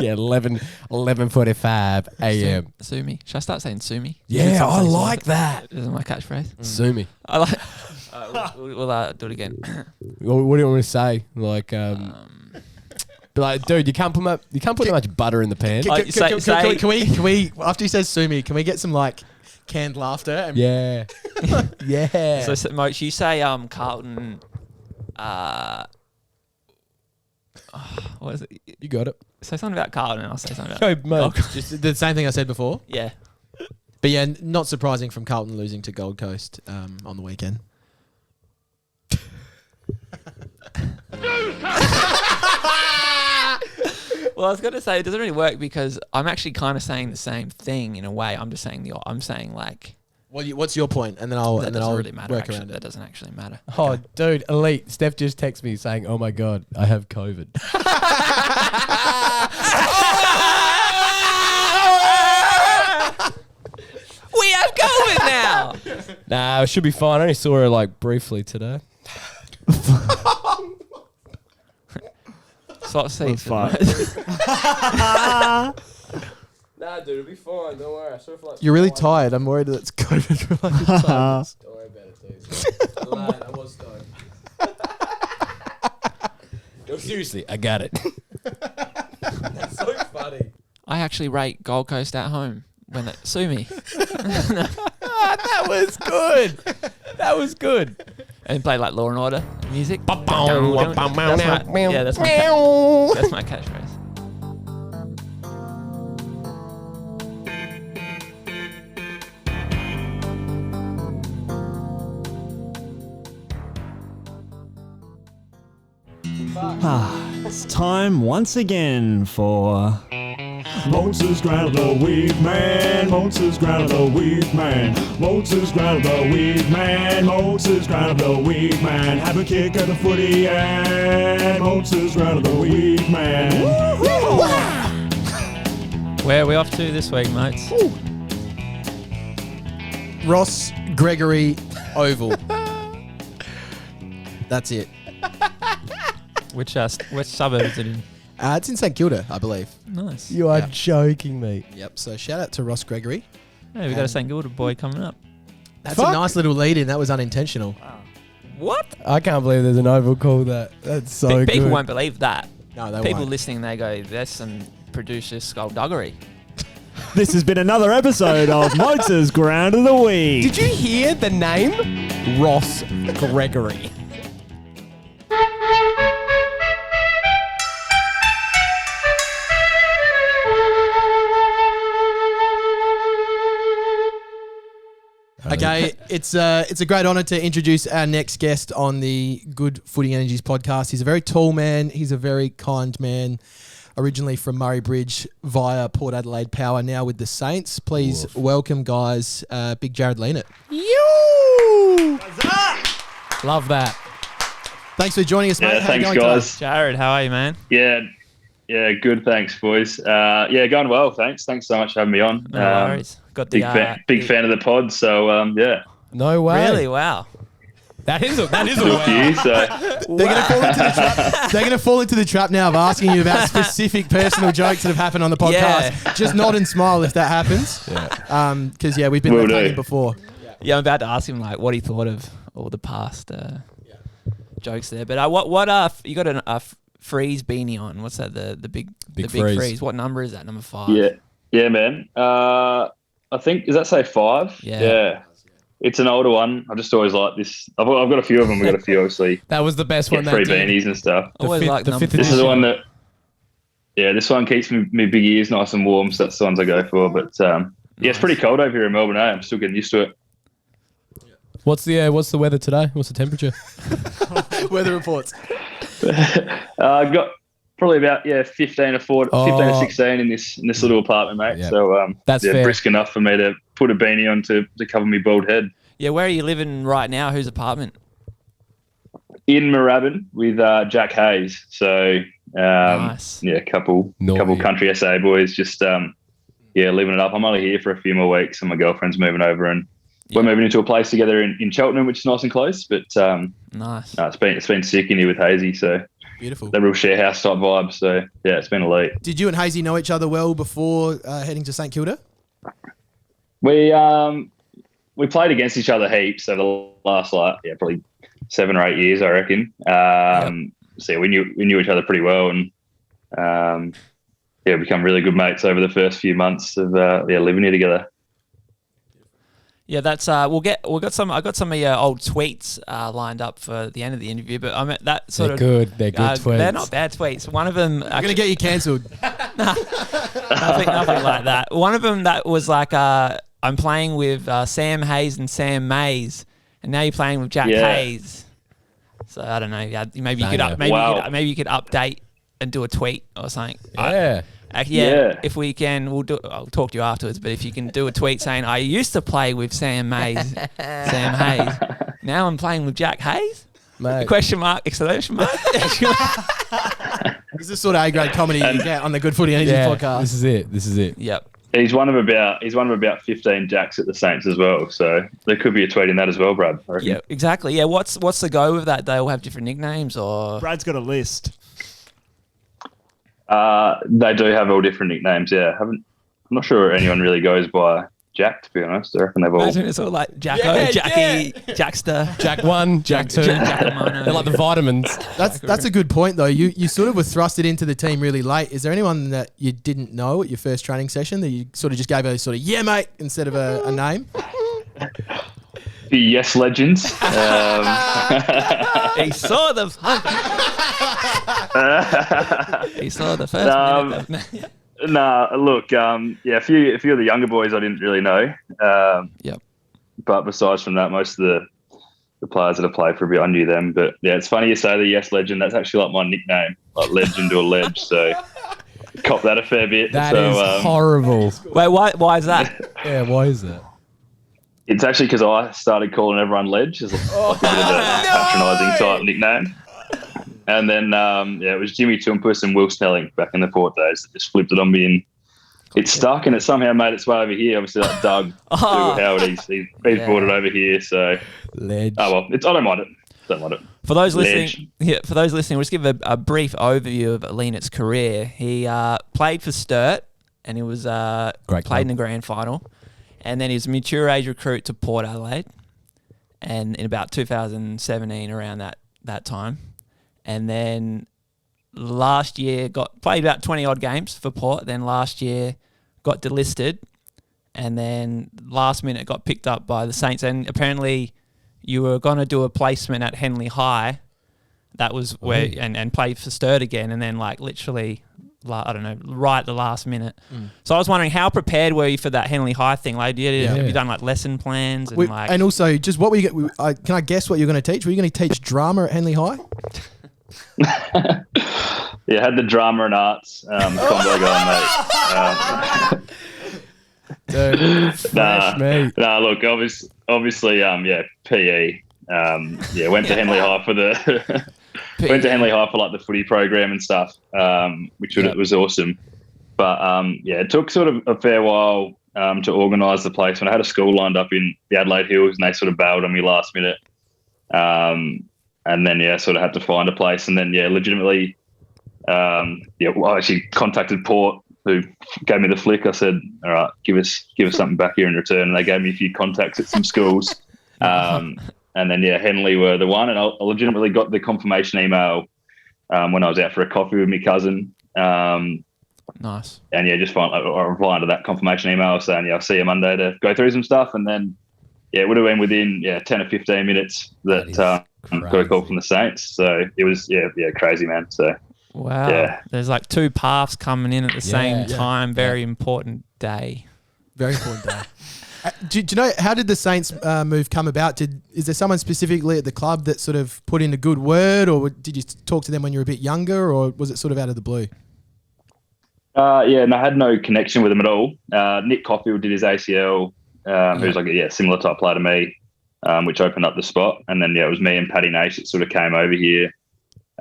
Yeah, 11:45 a.m. Sue me. Should I start saying sue me? Yeah, I like that. This is my catchphrase. Sue me. I like. We'll do it again. What do you want to say? Like, but like, dude, you can't put much butter in the pan. Can we after he says sue me, can we get some like canned laughter? And Yeah. Yeah. So, Moch, you say Carlton. What What was it? You got it. Say something about Carlton and I'll say something about Go, mate. Just the same thing I said before. Yeah. But yeah, not surprising from Carlton losing to Gold Coast on the weekend. Well, I was going to say it doesn't really work because I'm actually kind of saying the same thing in a way. I'm just saying like What's your point? And then I'll really matter. work Actually, around that it. doesn't actually matter. Oh, dude, elite. Steph just texted me saying, "Oh my god, I have COVID." We have COVID now. Nah, it should be fine. I only saw her like briefly today. Swap seats. fuck. Nah, dude, it'll be fine. Don't worry. I saw her for like You're really tired. I'm worried that it's COVID related tiredness. Don't worry about it, dude. Lad, I was stoned. No, seriously, I got it. That's so funny. I actually rate Gold Coast at home when they sue me. That was good. That was good. And play like Law and Order music. That's That's my catchphrase. It's time once again for Moses Ground of the Week, man. Moses Ground of the Week, man. Moses Ground of the Week, man. Moses Ground of the Week, man. Have a kick at the footy and Moses Ground of the Week, man. Where are we off to this week, mates? Ross Gregory Oval. That's it. Which suburb is it in? It's in St Kilda, I believe. Nice. You are Yeah. joking me. Yep. So shout out to Ross Gregory. Hey, we got a St Kilda boy coming up. That's Fuck. a nice little lead in. That was unintentional. What? I can't believe there's an oval called that. That's so good. People won't believe that. No, they People won't. listening, they go, "There's some producer skullduggery." this has been another episode of Moses Ground of the Week. Did you hear the name? Ross Gregory. Okay, it's a great honour to introduce our next guest on the Good Footy Energies podcast. He's a very tall man. He's a very kind man. Originally from Murray Bridge via Port Adelaide Power, now with the Saints. Please welcome, guys, big Jarrod Lienert. Love that. Thanks for joining us, mate. Yeah, How you thanks, going guys. Jared, how are you, man? Yeah, good. Thanks, boys. Going well. Thanks so much for having me on. No worries. Got the Big fan of the pod. So yeah, No way. Really? Wow. That is a still for you. So They're going to fall into the trap. They're going to fall into the trap now of asking you about specific personal jokes that have happened on the podcast. Yeah. Just nod and smile if that happens. Because we've been Will rotating do. before. Yeah, I'm about to ask him like what he thought of all the past jokes there. But what you got a freeze beanie on? What's that? The big freeze. What number is that? Number 5. yeah, man. I think does that say 5? Yeah. It's an older one. I just always like this. I've got a few of them. We've got a few, obviously. That was the best one. Get free That did. beanies and stuff. Always fifth- like the number fifth 5. This is the one that. Yeah, this one keeps me big ears nice and warm. So that's the ones I go for. But it's pretty cold over here in Melbourne. I'm still getting used to it. What's the weather today? What's the temperature? Weather reports. I've got probably about 15 or 16 in this little apartment, mate. Yeah. So That's fair. brisk enough for me to put a beanie on to cover my bald head. Yeah, where are you living right now? Whose apartment? In Moorabbin with Jack Hayes. So Nice. couple country SA boys just living it up. I'm only here for a few more weeks, and my girlfriend's moving over, and we're moving into a place together in Cheltenham, which is nice and close. But Nice. no, it's been sick in here with Hazy, so Beautiful. the real share house type vibe. So yeah, it's been elite. Did you and Hazy know each other well before heading to St Kilda? We played against each other heaps over the last probably 7 or 8 years, I reckon. So we knew each other pretty well, and become really good mates over the first few months of living here together. Yeah, that's I got some of your old tweets lined up for the end of the interview, but I meant that sort of good. They're good tweets. They're not bad tweets. One of them I'm going to get you cancelled. nothing like that. One of them that was like I'm playing with Sam Hayes and Sam Mays, and now you're playing with Jack Hayes. So I don't know. Yeah, maybe you could maybe you could update and do a tweet or something. Yeah. If we can, I'll talk to you afterwards. But if you can do a tweet saying, I used to play with Sam Mays, Sam Hayes. Now I'm playing with Jack Hayes? Mate. Question mark, exclamation mark. This is the sort of A-grade comedy you get on the Good Footy Energy podcast. This is it. Yep. He's one of about 15 Jacks at the Saints as well. So there could be a tweet in that as well, Brad. I reckon. Yeah, exactly. Yeah, what's the go with that? They all have different nicknames, or Brad's got a list. They do have all different nicknames. Yeah, I'm not sure anyone really goes by Jack, to be honest. I reckon they've all. Imagine it's all like Jacko, Jackie, Jackster, Jack 1, Jack 2. They're like the vitamins. That's a good point, though. You sort of were thrusted into the team really late. Is there anyone that you didn't know at your first training session that you sort of just gave a sort of yeah, mate, instead of a name? The Yes Legends. He saw the he saw the first minute. Nah, look, a few of the younger boys I didn't really know. Yep. But besides from that, most of the players that have played for a bit, I knew them. But yeah, it's funny you say the Yes Legend. That's actually like my nickname, like legend or ledge. So cop that a fair bit. That is horrible. Wait, why is that? Yeah, why is that? It's actually because I started calling everyone ledge as like a bit of a patronising type nickname. And then, it was Jimmy Tumpus and Will Snelling back in the Port days that just flipped it on me, and it stuck, and it somehow made its way over here. Obviously, like Doug Howard, he's brought it over here. So, ledge. Oh well, I don't mind it. For those listening, we'll just give a brief overview of Lienert's career. He played for Sturt, and he was played in the grand final, and then he was a mature age recruit to Port Adelaide, and in about 2017, around that time. And then last year played about 20 odd games for Port. Then last year got delisted, and then last minute got picked up by the Saints. And apparently you were going to do a placement at Henley High. That was where and play for Sturt again. And then like literally, I don't know, right at the last minute. So I was wondering, how prepared were you for that Henley High thing? Like, have you done like lesson plans and and also just what were you? Can I guess what you're going to teach? Were you going to teach drama at Henley High? Yeah, had the drama and arts combo going, mate. Nah, look, obviously, PE. Went to Henley High for went to Henley High for like the footy program and stuff, which was awesome. But it took sort of a fair while to organise the placement. I had a school lined up in the Adelaide Hills, and they sort of bailed on me last minute. And then, sort of had to find a place. And then, legitimately, I actually contacted Port, who gave me the flick. I said, all right, give us something back here in return. And they gave me a few contacts at some schools. And then, Henley were the one. And I legitimately got the confirmation email when I was out for a coffee with my cousin. Nice. And, just replying to that confirmation email saying, I'll see you Monday to go through some stuff. And then, it would have been within 10 or 15 minutes that got a call from the Saints. So it was crazy, man. So wow, there's like two paths coming in at the same time. Very important day. Very important day. Do you know, how did the Saints move come about? Is there someone specifically at the club that sort of put in a good word, or did you talk to them when you were a bit younger, or was it sort of out of the blue? And I had no connection with them at all. Nick Caulfield did his ACL. Who's like a similar type player to me, which opened up the spot. And then it was me and Paddy Nash that sort of came over here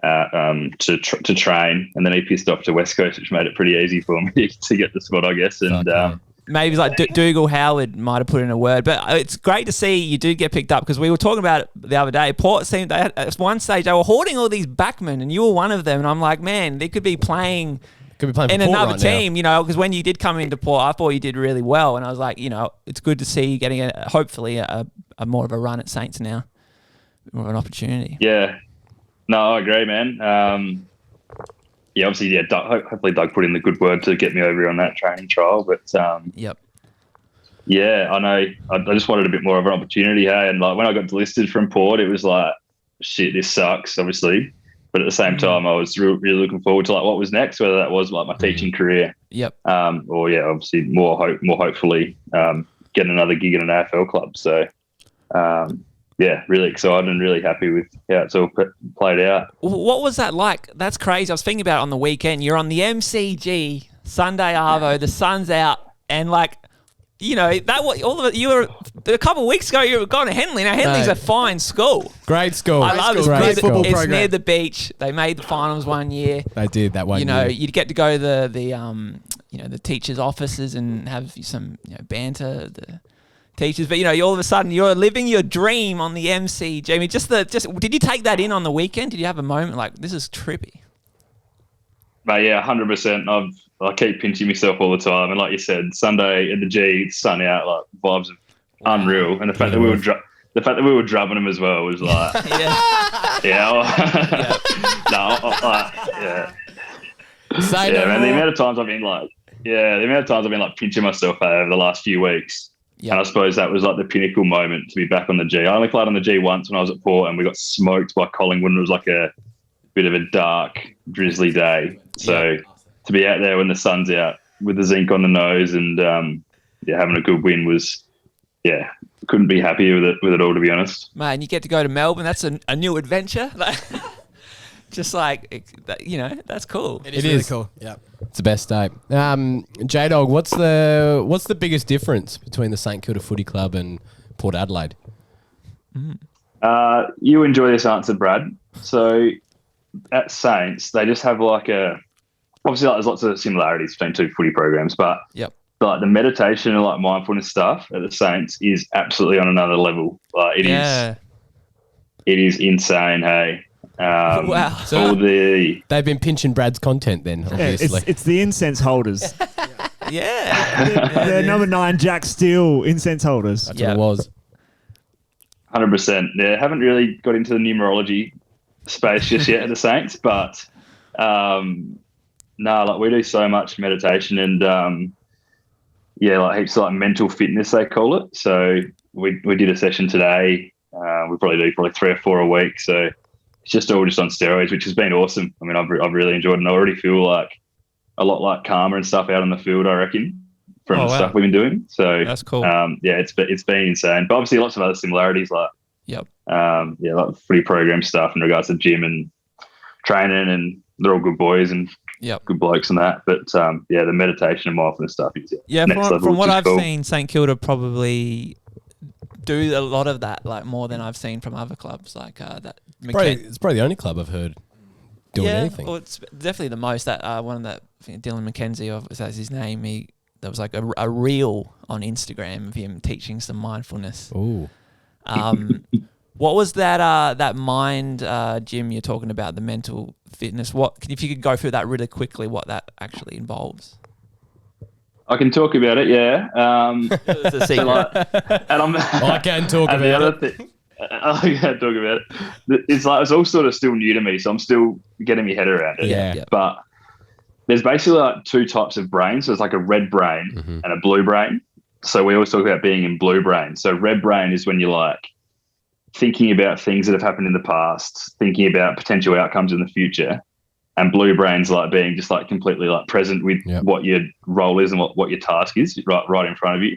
to train, and then he pissed off to West Coast, which made it pretty easy for me to get the spot, I guess. And maybe like Dougal Howard might have put in a word, but it's great to see you do get picked up, because we were talking about it the other day. Port seemed at one stage they were hoarding all these backmen, and you were one of them. And I'm like, man, they could be playing. Could be playing in for Port another right team, now. because when you did come into Port, I thought you did really well, and I was like, it's good to see you getting hopefully a more of a run at Saints now, more of an opportunity. Yeah, no, I agree, man. Obviously, hopefully Doug put in the good word to get me over here on that training trial, but yep. Yeah, I know. I just wanted a bit more of an opportunity, hey. And like when I got delisted from Port, it was like, shit, this sucks, obviously. But at the same time, I was really looking forward to like what was next, whether that was like my teaching career, Yep. or obviously more hopefully getting another gig in an AFL club. So really excited and really happy with how it's all played out. What was that like? That's crazy. I was thinking about it on the weekend. You're on the MCG Sunday Arvo. The sun's out, and like, you know that what all of it. You were a couple of weeks ago. You were going to Henley. Now Henley's a fine school. Great school. I love it. Great football It's program. near the beach. They made the finals one year. They did that one. You know, year. you'd get to go to the teachers' offices and have some banter. The teachers, but all of a sudden you're living your dream on the MC. Jamie, just did you take that in on the weekend? Did you have a moment like this is trippy? But yeah, 100%. I keep pinching myself all the time, and like you said, Sunday at the G, sun out, like vibes of unreal, and the fact that we were drubbing them as well was like, Man, the amount of times I've been like pinching myself over the last few weeks. Yep. And I suppose that was like the pinnacle moment to be back on the G. I only played on the G once when I was at Port, and we got smoked by Collingwood. And it was like a bit of a dark, drizzly day. So to be out there when the sun's out with the zinc on the nose and having a good win was, couldn't be happier with it all, to be honest. Man, you get to go to Melbourne. That's a new adventure. Just like, that's cool. It is really cool. Yeah. It's the best day. J-Dog, what's the biggest difference between the St Kilda Footy Club and Port Adelaide? You enjoy this answer, Brad. So at Saints, they just have obviously there's lots of similarities between two footy programs, but like the meditation and like mindfulness stuff at the Saints is absolutely on another level. Like it is insane. Hey. Wow. So they've been pinching Brad's content then, obviously. It's the incense holders. They're number 9 Jack Steele incense holders. That's what it was. 100%. Yeah, haven't really got into the numerology space just yet at the Saints, but we do so much meditation and like heaps of like mental fitness they call it. So we did a session today. We probably do 3 or 4 a week. So it's just all just on steroids, which has been awesome. I mean, I've really enjoyed it, and I already feel like a lot like calmer and stuff out on the field, I reckon, from the stuff we've been doing. So that's cool. It's been insane. But obviously lots of other similarities like like footy program stuff in regards to gym and training, and they're all good boys and good blokes and that. But the meditation and mindfulness stuff is next level, from what I've cool. seen, St Kilda probably do a lot of that, like more than I've seen from other clubs, like that. It's probably the only club I've heard doing anything. Well, it's definitely the most. That one of that Dylan McKenzie, that's his name. There was like a reel on Instagram of him teaching some mindfulness. Ooh. What was that mind, Jim? You're talking about the mental fitness. If you could go through that really quickly, what that actually involves? I can talk about it. Yeah. It's a secret. I can talk about it. I can't talk about it. It's all sort of still new to me, so I'm still getting my head around it. Yeah. But there's basically like 2 types of brains. So there's like a red brain and a blue brain. So we always talk about being in blue brain. So red brain is when you're like thinking about things that have happened in the past, thinking about potential outcomes in the future. And blue brain's like being just like completely like present with what your role is and what your task is right in front of you.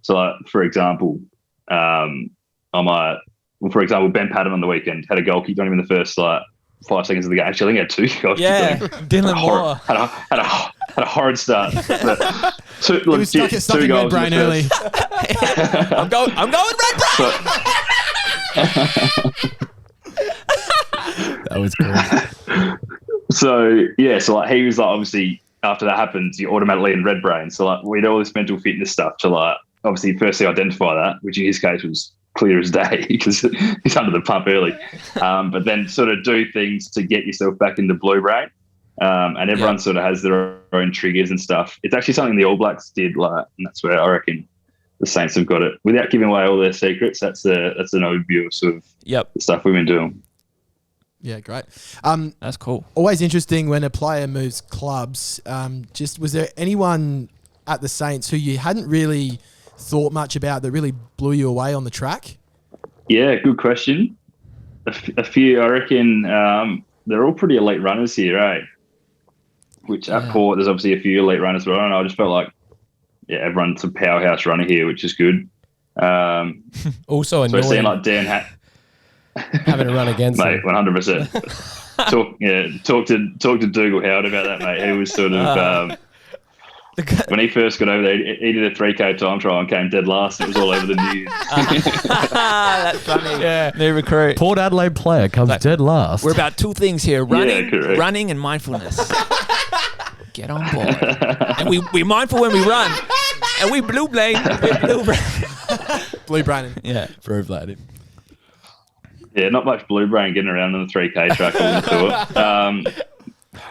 So like, for example, Ben Patton on the weekend had a goal kick, not even the first 5 seconds of the game. Actually, I think he had 2 goals. Yeah, Dylan Moore had a horrid start. He was stuck in red brain early. I'm going red brain. That was cool. So like he was like, obviously after that happens, you're automatically in red brain. So like we do all this mental fitness stuff to like obviously firstly identify that, which in his case was clear as day because he's under the pump early. But then sort of do things to get yourself back into blue brain. And everyone sort of has their own triggers and stuff. It's actually something the All Blacks did, and that's where I reckon the Saints have got it. Without giving away all their secrets, that's an overview of sort of the stuff we've been doing. Yeah, great. That's cool. Always interesting when a player moves clubs. Was there anyone at the Saints who you hadn't really thought much about that really blew you away on the track? Yeah, good question. A few, I reckon, they're all pretty elite runners here, eh? Which at Port, there's obviously a few elite runners, but I don't know. I just felt like, everyone's a powerhouse runner here, which is good. Also So we're annoying seeing like Dan having a run against mate, him. 100%. Talk to Dougal Howard about that, mate. He was sort of when he first got over there, he did a 3K time trial and came dead last. It was all over the news. That's funny. Yeah. New recruit. Port Adelaide player comes dead last. We're about two things here: running, correct. running, and mindfulness. Get on board. And we mindful when we run, and we blue brain. Blue Brandon. Yeah. Prove that. Yeah, not much blue brain getting around on the 3K track on the tour.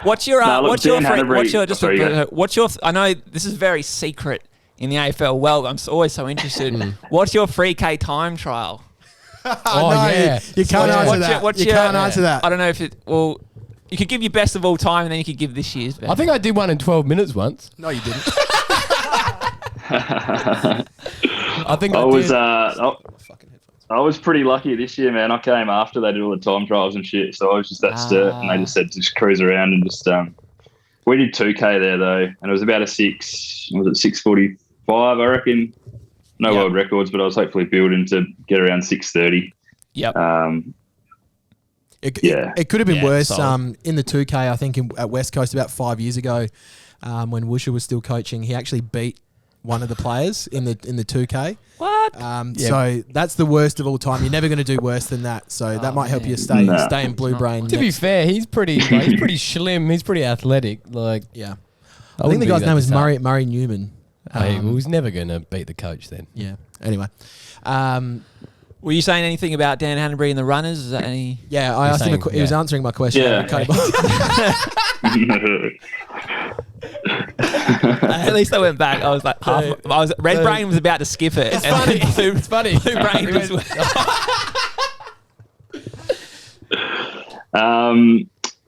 What's your look, what's your Dan free, Hanbury- what's your just sorry, go. what's your I know this is very secret in the AFL. Well, I'm always so interested. What's your 3K time trial? Oh, no, yeah. You can't answer that. You can't answer that. I don't know if it. Well, you could give your best of all time, and then you could give this year's best. I think I did one in 12 minutes once. No, you didn't. I think I I was did. I was pretty lucky this year, man. I came after they did all the time trials and shit, so I was just at Sturt, and they just said just cruise around and just we did 2K there though, and it was about a 6:45, I reckon. No world records, but I was hopefully building to get around 6:30. Yep. It could have been worse. solid. In the 2K, I think at West Coast about 5 years ago, when Woosha was still coaching, he actually beat one of the players in the 2K. What? So that's the worst of all time. You're never going to do worse than that. So that might help you stay in blue brain. To be fair, he's pretty slim. He's pretty athletic. Like, Yeah. I think the guy's name was Murray Newman. Hey, well, he's never going to beat the coach then. Yeah. Anyway. Were you saying anything about Dan Hanbury and the runners? Is that any? Yeah, I asked him. He was answering my question. Yeah. At least I went back. I was like, Red Brain was about to skip it. It's funny. It's funny. Blue Brain just went.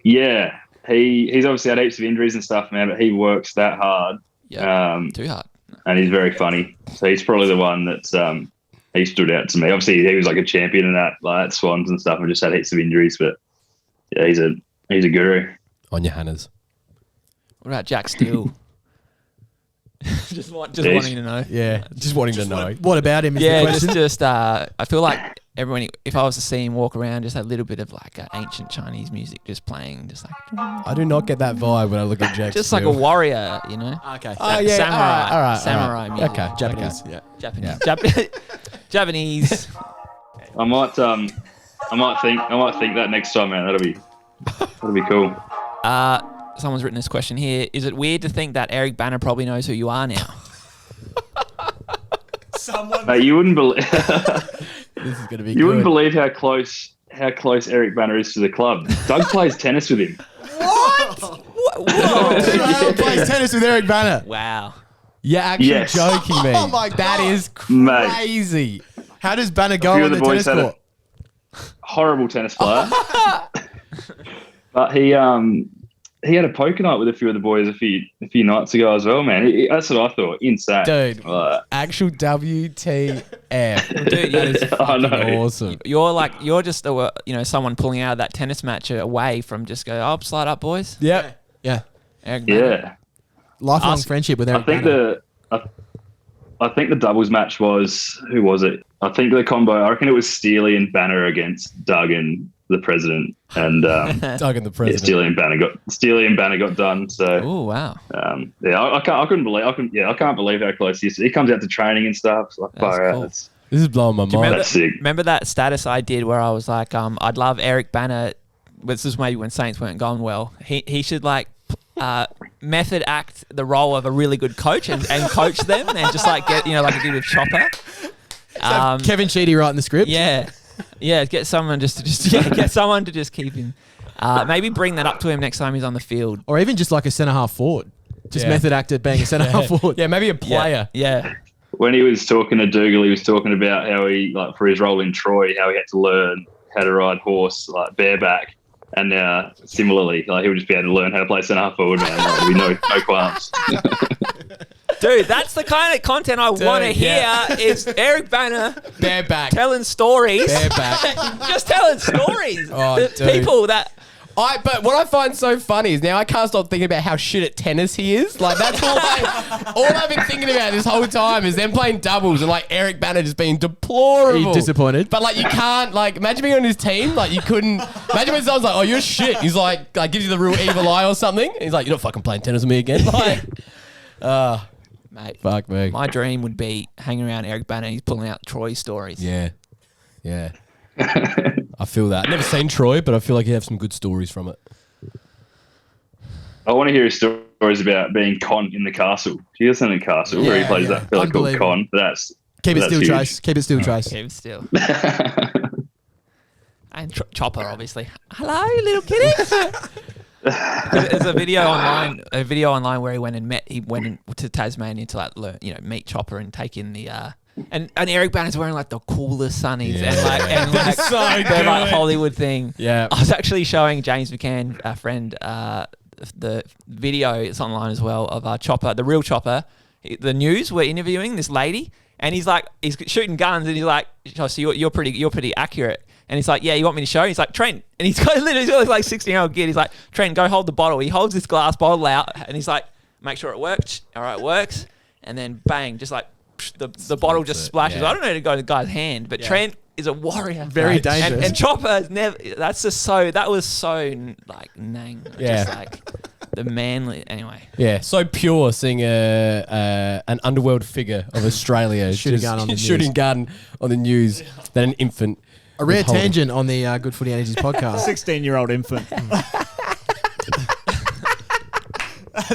Yeah, he's obviously had heaps of injuries and stuff, man, but he works that hard. Yeah, too hard. And he's very funny. So he's probably the one that's he stood out to me. Obviously, he was like a champion in that, like at Swans and stuff, and just had heaps of injuries. But yeah, he's a guru. On your Hannahs. What about Jack Steele? just wanting to know. Yeah, just wanting to know. What about him is the Yeah, question. just I feel like everyone, if I was to see him walk around, just a little bit of like ancient Chinese music just playing, just like I do not get that vibe when I look at Jack. just like a warrior, you know? Okay. Samurai, all right, samurai music. Okay, Japanese. okay. Yeah. Japanese, Japanese. I might think that next time, man. That'll be cool. Someone's written this question here. Is it weird to think that Eric Banner probably knows who you are now? Mate, you wouldn't believe. This is going to be. You wouldn't believe how close Eric Banner is to the club. Doug plays tennis with him. Whoa. Plays tennis with Eric Banner. Wow. You're actually Yes. joking me. Oh my That God. is Mate. crazy. How does Banner go few on of the the boys tennis had court? Horrible tennis player. But he had a poker night with a few of the boys a few nights ago as well, man. That's what I thought. Insane. Dude, Like, actual WTF. Dude, That is I know. fucking awesome. You're just someone pulling out of that tennis match away from just go, oh, slide up, boys. Yep. Yeah. Eric Banner. yeah. Lifelong friendship with I Eric think Banner. I think the doubles match was, who was it? I think the combo, I reckon it was Steely and Banner against Doug and the president. And Doug and the yeah, president. Steely and Banner got done. So Oh, wow. I can't believe how close he is. He comes out to training and stuff. It's like, That's far cool. out. It's- This is blowing my Do you mind. That's sick. remember that status I did where I was like, I'd love Eric Banner. This was maybe when Saints weren't going well. He should like method act the role of a really good coach and coach them and just like get, like I did with Chopper. Kevin Sheedy writing the script. Yeah. Get someone to just keep him. Maybe bring that up to him next time he's on the field. Or even just like a centre half forward. Just Yeah. method acted being a centre half forward. Yeah, maybe a player. Yeah. When he was talking to Dougal, he was talking about how he, like, for his role in Troy, how he had to learn how to ride horse, like, bareback. And now, similarly, like, he would just be able to learn how to play centre half forward, man. Like, there'd be no qualms. Dude, that's the kind of content I want to hear. Is Eric Banner bareback telling stories? bareback. Just telling stories. Oh, The dude. people that. But what I find so funny is now I can't stop thinking about how shit at tennis he is. Like that's all I've been thinking about this whole time is them playing doubles and like Eric Banner just being deplorable. Are you disappointed? But like you can't like imagine being on his team. Like you couldn't imagine when someone's like, "Oh, you're shit." He's like gives you the real evil eye or something. He's like, "You're not fucking playing tennis with me again." Like, Mate, fuck me. my dream would be hanging around Eric Banner. He's pulling out Troy stories. Yeah. I feel that. I've never seen Troy, but I feel like you have some good stories from it. I want to hear his stories about being Con in the castle. He has something in the castle where he plays that fella called Con. Keep it that's still, huge. Trace. Keep it still, Trace. Keep still. And Chopper, obviously. Hello, little kitties. There's a video online where he went to Tasmania to like learn, meet Chopper and take in the and Eric Banner's wearing like the coolest sunnies and like so the like Hollywood thing. Yeah. I was actually showing James McCann, our friend, the video. It's online as well of Chopper, the real Chopper. The news were interviewing this lady, and he's shooting guns, and he's like, "Oh, so you're pretty accurate." And he's like, "Yeah, you want me to show?" He's like, "Trent," and he's got this like 16-year-old kid. He's like, "Trent, go hold the bottle." He holds this glass bottle out, and he's like, "Make sure it works." All right, it works, and then bang, just like the bottle just splashes. I don't know to go to the guy's hand, but Trent is a warrior. Very dangerous. And Chopper has never. That was so like nang. Yeah. Just like the manly. Anyway. Yeah, so pure seeing an underworld figure of Australia Shooting gun on the shooting news. gun on the news that an infant. A rare was holding. tangent on the Good Footy Energies podcast. 16-year-old infant.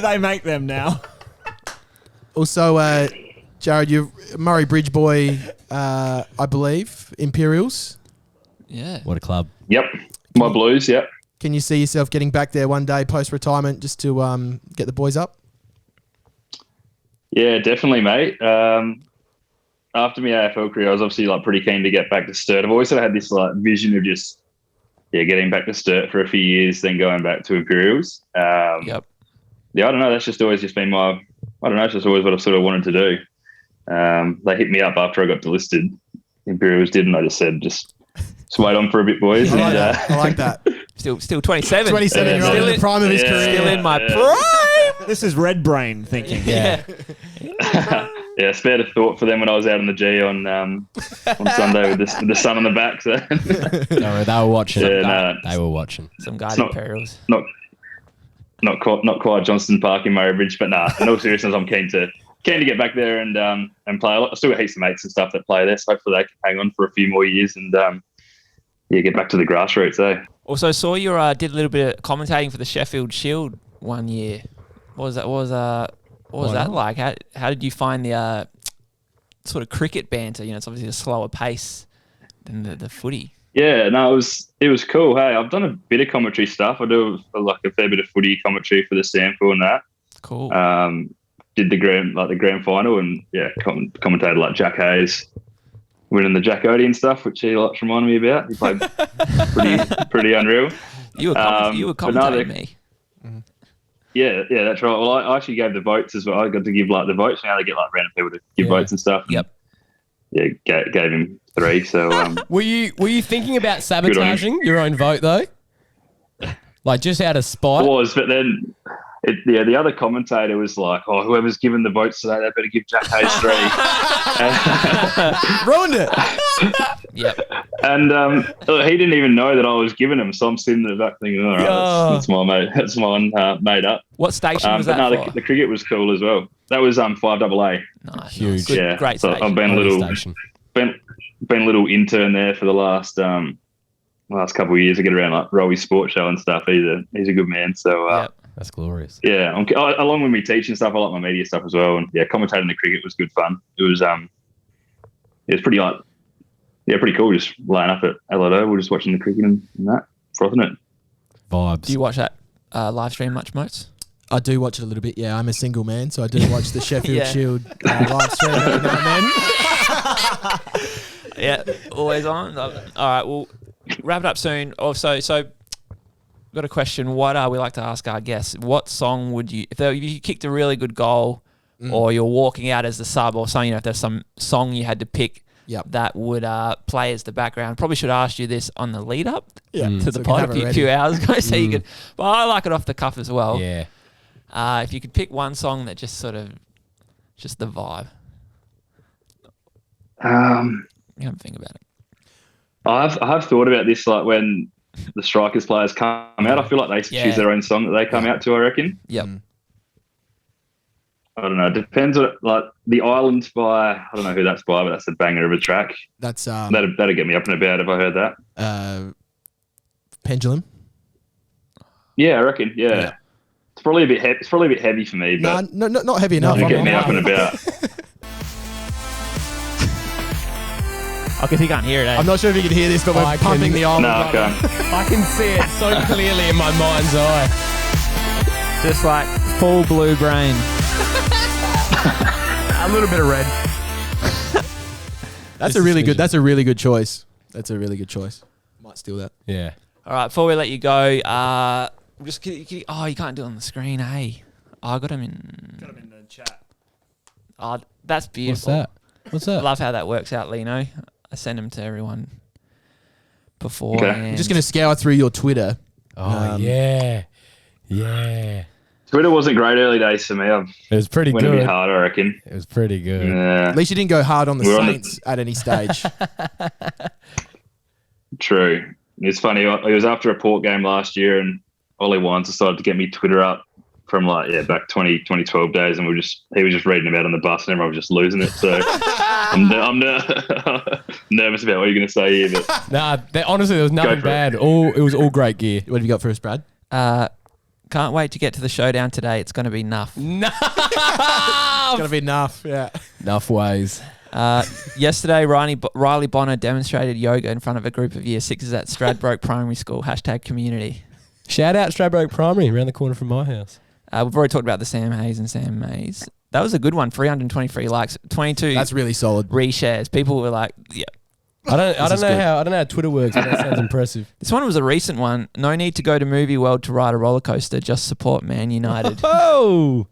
They make them now. Also, Jarrod, you're Murray Bridge boy, I believe, Imperials. Yeah. What a club. Yep. My Blues, yep. Can you see yourself getting back there one day post-retirement just to get the boys up? Yeah, definitely, mate. After my AFL career, I was obviously like pretty keen to get back to Sturt. I've always sort of had this like vision of just getting back to Sturt for a few years, then going back to Imperials. Yep. Yeah, I don't know. That's just always just been it's just always what I've sort of wanted to do. They hit me up after I got delisted. Imperials did, and I just said, just wait on for a bit, boys. I like that. Still 27. 27-year-old in the prime of his career. Still in my prime. This is red brain thinking. Yeah. Yeah, spared a thought for them when I was out on the G on Sunday with the sun on the back. So No, they were watching. Yeah, no. They were watching. Some guy at not- Imperials. not quite Johnston Park in Murray Bridge, but in all seriousness, I'm keen to get back there and play a lot. I still got heaps of mates and stuff that play there, so hopefully they can hang on for a few more years and get back to the grassroots. Also, saw you did a little bit of commentating for the Sheffield Shield one year. What was that like? How did you find the sort of cricket banter? It's obviously a slower pace than the footy. Yeah, no, it was cool. Hey, I've done a bit of commentary stuff. I do like a fair bit of footy commentary for the Sample and that. Cool. Did the grand final and commentated like Jack Hayes winning the Jack Odie and stuff, which he likes reminding me about. He played pretty unreal. You were commentating me. Yeah, that's right. Well, I actually gave the votes as well. I got to give like the votes. Now they get like random people to give votes and stuff. Yep. Yeah, gave him 3. So Were you thinking about sabotaging your own vote though? Like just out of spite? it was, but then the other commentator was like, "Oh, whoever's given the votes today, they better give Jack Hayes 3." Ruined it. Yep. And he didn't even know that I was giving him, so I'm sitting there back thinking, "All right, that's my mate. That's mine made up." What station was but that no, for? the cricket was cool as well. That was 5AA. Nice. Huge. Good, Yeah, great so station. I've been a Quality little station. been a little intern there for the last couple of years. I get around like Rowie Sports Show and stuff. He's a good man. So Yep. That's glorious. yeah, along with me teaching stuff, I like my media stuff as well. And yeah, commentating the cricket was good fun. It was it's pretty pretty cool. Just laying up at LO, we're just watching the cricket and that, frothing it. Vibes. Do you watch that live stream much, Moats? I do watch it a little bit. Yeah, I'm a single man, so I do watch the Sheffield Yeah. Shield live stream every now and then. Yeah, always on. All right, we'll wrap it up soon. Also, so we've got a question. What we like to ask our guests? What song would you, if you kicked a really good goal, or you're walking out as the sub or something, if there's some song you had to pick that would play as the background. Probably should have asked you this on the lead up to the pod a few hours ago, so you could. But I like it off the cuff as well. Yeah. If you could pick one song that just sort of, just the vibe. You have to think about it. I've thought about this, like when the Strikers players come out. I feel like they choose their own song that they come out to, I reckon. Yep. I don't know. It depends on, like, The Island by, I don't know who that's by, but that's a banger of a track. That's that'd get me up and about if I heard that. Pendulum. Yeah, I reckon. Yeah. It's probably a bit heavy. It's probably a bit heavy for me, but no, not heavy enough. it'd get me up and about. Oh, because he can't hear it, eh? I'm not sure if you can hear this, but we're pumping the island. No, I can't. I can see it so clearly in my mind's eye. Just like full blue brain. A little bit of red. That's a really good choice. That's a really good choice. Might steal that. Yeah. All right, before we let you go, you can't do it on the screen, hey? I got him in. Got him in the chat. Oh, that's beautiful. What's that? I love how that works out, Lino. I send them to everyone before. Okay. I'm just going to scour through your Twitter. Oh, yeah. Twitter wasn't great early days for me. It was pretty Went a good. bit hard, I reckon. It was pretty good. Yeah. At least you didn't go hard on the We're on Saints at any stage. True. It's funny. It was after a Port game last year, and Ollie Wines decided to get me Twitter up from back 2012 days, and he was just reading about it on the bus, and everyone was just losing it. So I'm nervous about what you're going to say here, but honestly, there was nothing bad. It was all great gear. What have you got for us, Brad? Can't wait to get to the showdown today. It's going to be enough. It's going to be enough. Yeah. Enough ways. Yesterday, Riley Bonner demonstrated yoga in front of a group of Year 6s at Stradbroke Primary School. #community. Shout out Stradbroke Primary, around the corner from my house. We've already talked about the Sam Hayes and Sam Mays. That was a good one. 323 likes, 22. That's really solid. Reshares. People were like, yeah. I don't know how Twitter works, but that sounds impressive. This one was a recent one. No need to go to Movie World to ride a roller coaster. Just support Man United. Oh,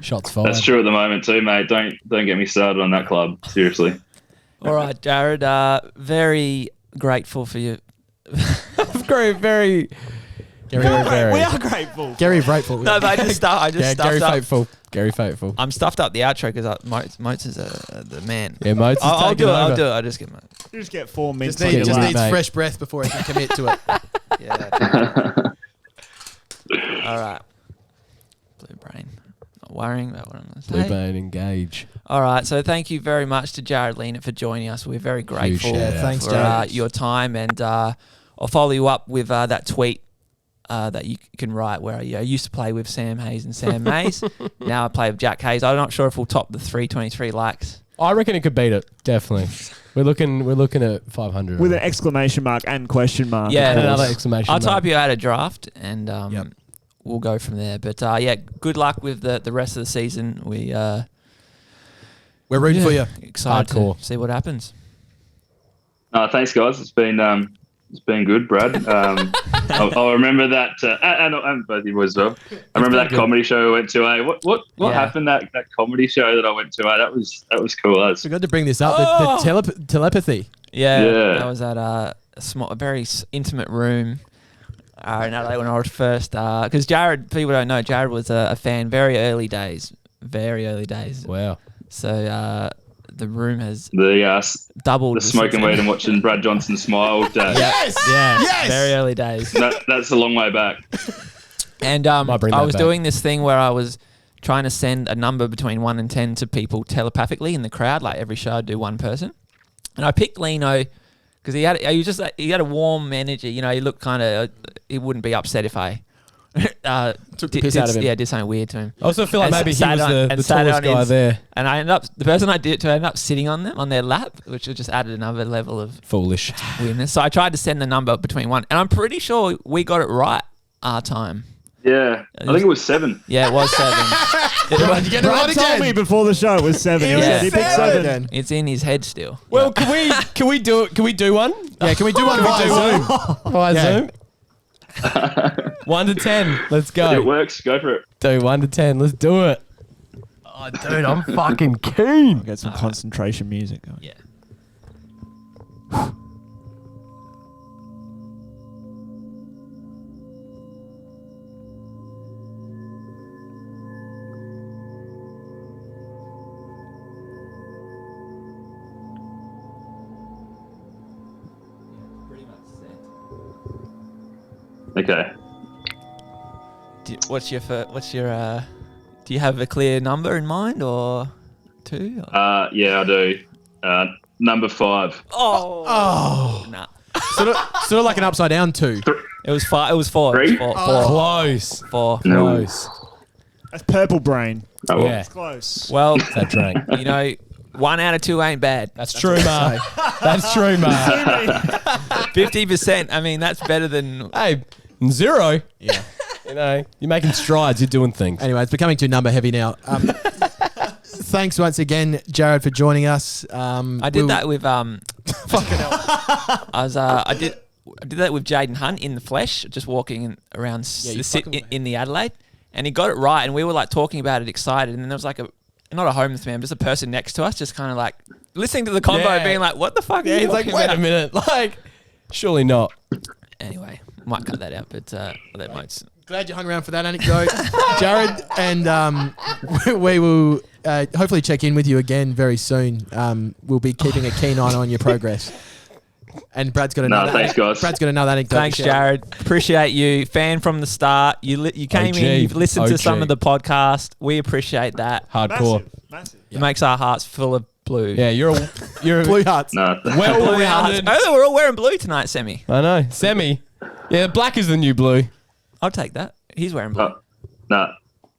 shots fired. that's true at the moment too, mate. Don't get me started on that club. Seriously. All right, Jarrod. Very grateful for you. very. We are grateful. Gary Grateful. No, but I just stuffed Gary up. Faithful. Gary Faithful. I'm stuffed up the outro because Moats is the man. Yeah, Moats is I'll do it. over. I'll do it. I'll just get my. You just get 4 minutes. Just needs mate. fresh breath before he can commit to it. Yeah. All right. Blue brain. Not worrying about what I'm going to say. Blue Bane engage. All right. So thank you very much to Jarrod Lienert for joining us. We're very grateful shout out. Thanks, for Jarrod. your time, and I'll follow you up with that tweet. That you can write where I used to play with Sam Hayes and Sam Mays. Now I play with Jack Hayes. I'm not sure if we'll top the 323 likes. I reckon it could beat it. Definitely. We're looking at 500 With an exclamation mark and question mark. Yeah, and another exclamation. I'll mark. type you out a draft and we'll go from there. But good luck with the rest of the season. We're rooting for you. Excited Hardcore. to see what happens. Thanks, guys. It's been good, Brad. I'll remember that, and both you boys as well. I remember that comedy show I went to. What happened that comedy show that I went to? That was cool. We got to bring this up. The telepathy. Yeah, Yeah. that was at a very intimate room in LA when I was first. Because Jarrod, people don't know, Jarrod was a fan very early days. Wow. So the room has The doubled. smoking weed and watching Brad Johnson smile. Yes. Yeah, very early days. That's a long way back. And I was doing this thing where I was trying to send a number between 1 and 10 to people telepathically in the crowd. Like every show I'd do one person. And I picked Lino because he had a warm energy. You know, he looked kind of, he wouldn't be upset if I took the piss out of him. Yeah, did something weird to him. I also feel like maybe he was the sat tallest on guy there. And the person I did it to, I ended up sitting on them, on their lap, which just added another level of Foolish. weirdness. So I tried to send the number between 1, and I'm pretty sure we got it right our time. Yeah, I think it was 7. Yeah, it was 7. Brad told me before the show it was 7. He picked 7. It's in his head still. Well, can we do it? Can we do one? Yeah, can we do one via Zoom? Via Zoom? 1 to 10. Let's go. If it works, go for it. Do 1 to 10. Let's do it. Oh, dude, I'm fucking keen. Get some concentration music going. Yeah. Okay. What's your do you have a clear number in mind or two? Or? Yeah, I do. Number 5. Oh. Nah. Sort of like an upside down 2. It was 5. It was 4. Three? Four. Close. 4. No. Close. That's purple brain. Oh, well. Yeah. It's close. Well, That drank. 1 out of 2 ain't bad. That's true, Ma. That's true, Ma. 50%. I mean, that's better than. Hey, 0. Yeah. You're making strides. You're doing things. Anyway, it's becoming too number heavy now. Thanks once again, Jarrod, for joining us. I did that with Fucking hell. I did that with Jaden Hunt in the flesh, just walking around you fucking- in the Adelaide, and he got it right, and we were like talking about it, excited, and then there was like not a homeless man, just a person next to us, just kind of like listening to the convo, Yeah. being like, "What the fuck?" Yeah, are you he's like, talking wait about? a minute. Like, surely not. Anyway, might cut that out, but that might. Glad you hung around for that anecdote, Jarrod. And we will hopefully check in with you again very soon. We'll be keeping a keen eye on your progress. And Brad's got another. thanks, guys. Brad's got another anecdote. Thanks, to share. Jarrod. Appreciate you. Fan from the start. You came OG. in. You've listened to some OG. of the podcast. We appreciate that. Hardcore. Massive. It makes our hearts full of blue. Yeah, you're Blue Hearts. No, Blue hearts. well-rounded. Oh, we're all wearing blue tonight, Semi. I know. Semi. Yeah, black is the new blue. I'll take that. He's wearing blue. no.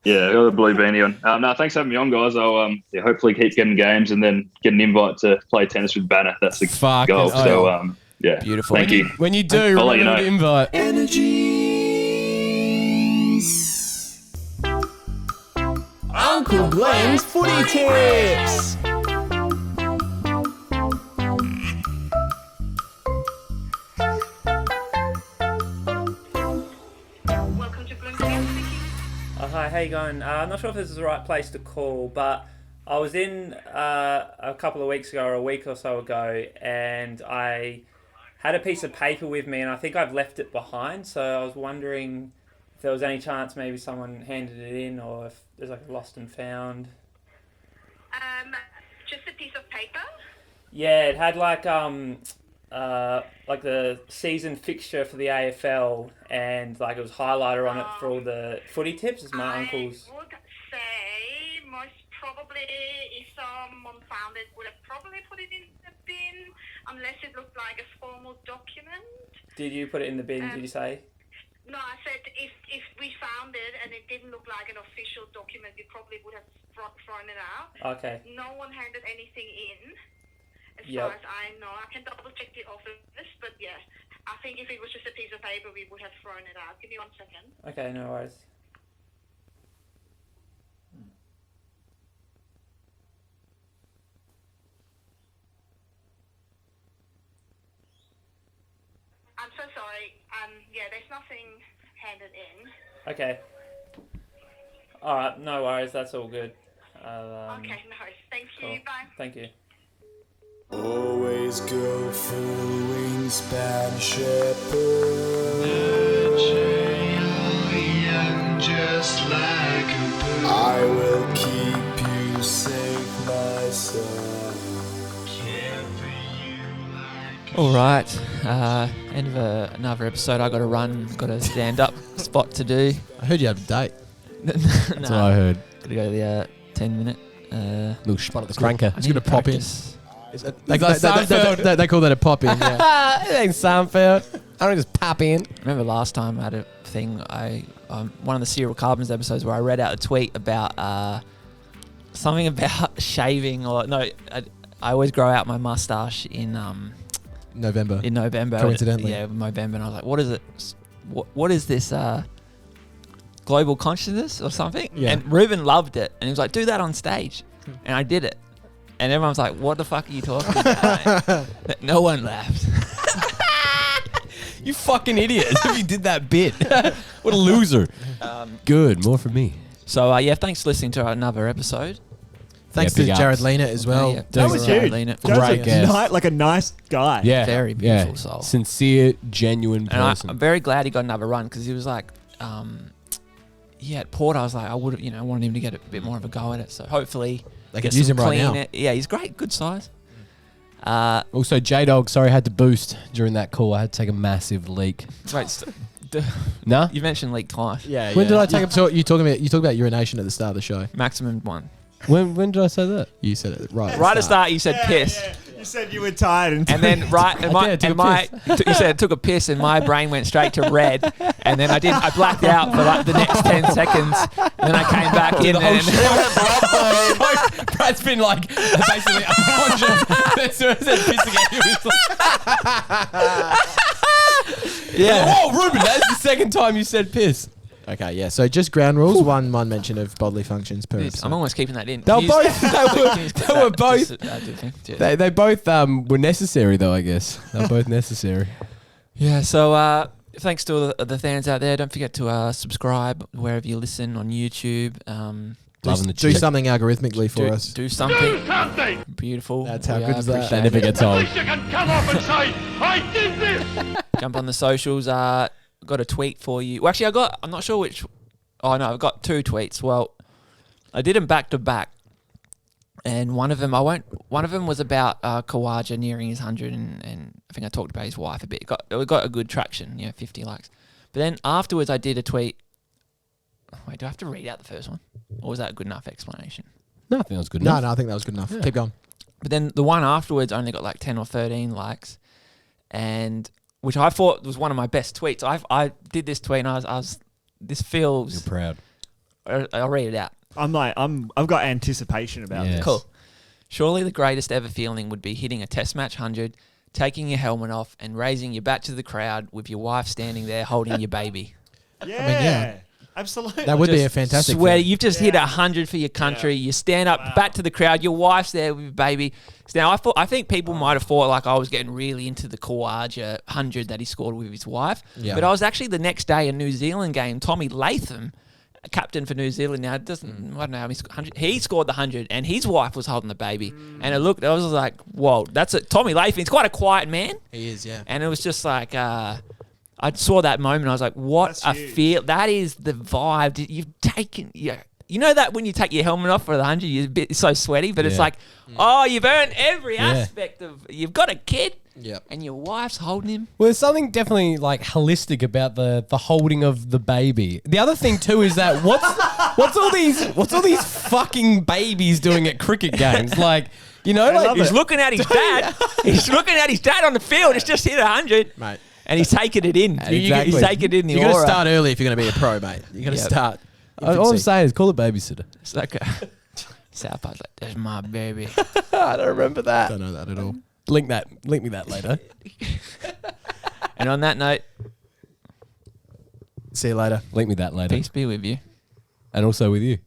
Yeah, I got a blue beanie on. No, thanks for having me on, guys. I'll hopefully keep getting games and then get an invite to play tennis with Banner. That's the Fuck. goal. Oh, So, yeah. Beautiful. Thank you. When you do, I'll let you remember know. to invite. Uncle Glenn's footy tips. Welcome to Bloomberg speaking. Hi, how you going? I'm not sure if this is the right place to call, but I was in a couple of weeks ago or a week or so ago, and I had a piece of paper with me, and I think I've left it behind. So I was wondering if there was any chance maybe someone handed it in, or if there's like a lost and found. Just a piece of paper. Yeah, it had like the season fixture for the AFL, and like it was highlighter on it for all the footy tips. It's my uncle's. I would say most probably if someone found it, would have probably put it in the bin, unless it looked like a formal document. Did you put it in the bin? Did you say? No, I said if we found it and it didn't look like an official document, we probably would have thrown it out. Okay. No one handed anything in. As Yep. far as I know, I can double check the office, but yeah, I think if it was just a piece of paper, we would have thrown it out. Give me 1 second. Okay, no worries. I'm so sorry. Yeah, there's nothing handed in. Okay. All right, no worries. That's all good. Okay, no, thank you. Cool. Bye. Thank you. Always go full wingspan shepherd. Just like a bird. I will keep you safe, my son. All right. End of another episode. I got to run. Got a stand-up spot to do. I heard you had a date. That's what I heard. Got to go to the 10-minute. Little spot at the cranker. It's going to pop in. They Seinfeld. call that a pop in. Yeah. It ain't Seinfeld. I don't just pop in. Remember last time I had a thing. One of the Serial Carbons episodes where I read out a tweet about something about shaving or no. I always grow out my mustache in November. In November. Coincidentally. Yeah, November. And I was like, what is it? What is this? Global consciousness or something? Yeah. And Ruben loved it. And he was like, do that on stage. And I did it. And everyone's like, what the fuck are you talking about? No one laughed. You fucking idiot. You did that bit. What a loser. Good. More for me. So, yeah, thanks for listening to another episode. Thanks Yeah, to big Jarrod ups. Lienert as well. Yeah, That was Jarrod huge. Lienert. Great guest. Like a nice guy. Yeah. Very beautiful soul. Sincere, genuine And person. I'm very glad he got another run because he was like, at Port, I was like, I would have, wanted him to get a bit more of a go at it. So hopefully They get could use some him right clean now. Yeah, he's great, good size. Also, J-Dog, sorry, I had to boost during that call. I had to take a massive leak. Wait, Nah? you mentioned leak twice. Yeah. When did I take You talk about urination at the start of the show. Maximum one. When did I say that? You said it right. Right at the start, you said piss. Yeah. You said you were tired. And then you said it took a piss and my brain went straight to red, and then I blacked out for like the next 10 seconds, and then I came back in and Brad's been like basically unconscious. As soon as I said piss again, he was like, yeah. "Whoa, Ruben, that's the second time you said piss." Okay, yeah. So just ground rules. One mention of bodily functions per episode. I'm almost keeping that in. They were Can you both. They were both. They both were necessary, though. I guess they were both necessary. Yeah. So thanks to all the fans out there. Don't forget to subscribe wherever you listen on YouTube. Loving the do chat. something algorithmically for us. Do something. Beautiful. That's how We good is that? appreciate They never it. get told. Jump on the socials. Got a tweet for you. Well, actually, I'm not sure which. Oh no, I've got 2 tweets. Well, I did them back to back, and one of them was about Kawaja nearing his 100, and I think I talked about his wife a bit. It got a good traction, 50 likes. But then afterwards, I did a tweet. Wait, do I have to read out the first one, or was that a good enough explanation? No, I think that was good No, enough. I think that was good enough. Keep going. But then the one afterwards only got like 10 or 13 likes, and which I thought was one of my best tweets. I did this tweet, and I was this feels. You're proud. I'll read it out. I've got anticipation about Yes. this. Cool. Surely the greatest ever feeling would be hitting a test match 100, taking your helmet off, and raising your bat to the crowd with your wife standing there holding your baby. Yeah. yeah. Absolutely. That would be a Just fantastic Swear, thing. you've just hit 100 for your country. You stand up, bat to the crowd. Your wife's there with your baby. Now, I think people might have thought like I was getting really into the Kawaja 100 that he scored with his wife. Yeah. But I was actually the next day a New Zealand game. Tommy Latham, captain for New Zealand. Now I don't know how many 100. He scored the 100, and his wife was holding the baby. And I was like, whoa, that's it. Tommy Latham. He's quite a quiet man. He is, yeah. And it was just like, I saw that moment. I was like, what That's a huge. feel. That is the vibe. You've taken, you know that when you take your helmet off for the 100, you're a bit so sweaty, but it's Yeah. like, oh, you've earned every aspect of, you've got a kid Yep. and your wife's holding him. Well, there's something definitely like holistic about the holding of the baby. The other thing too is that what's all these fucking babies doing at cricket games? Like, like He's looking at his dad. He's looking at his dad on the field. It's just hit 100. Mate. And he's taking it in. Exactly. He's taking it in the You've got to aura. start early if you're going to be a pro, mate. You've got to Yep. start. all I'm infancy. saying is call a babysitter. It's like South Park's like, that's my baby. I don't remember that. Don't know that at all. Link me that later. And on that note, See you later. Link me that later. peace be with you. And also with you.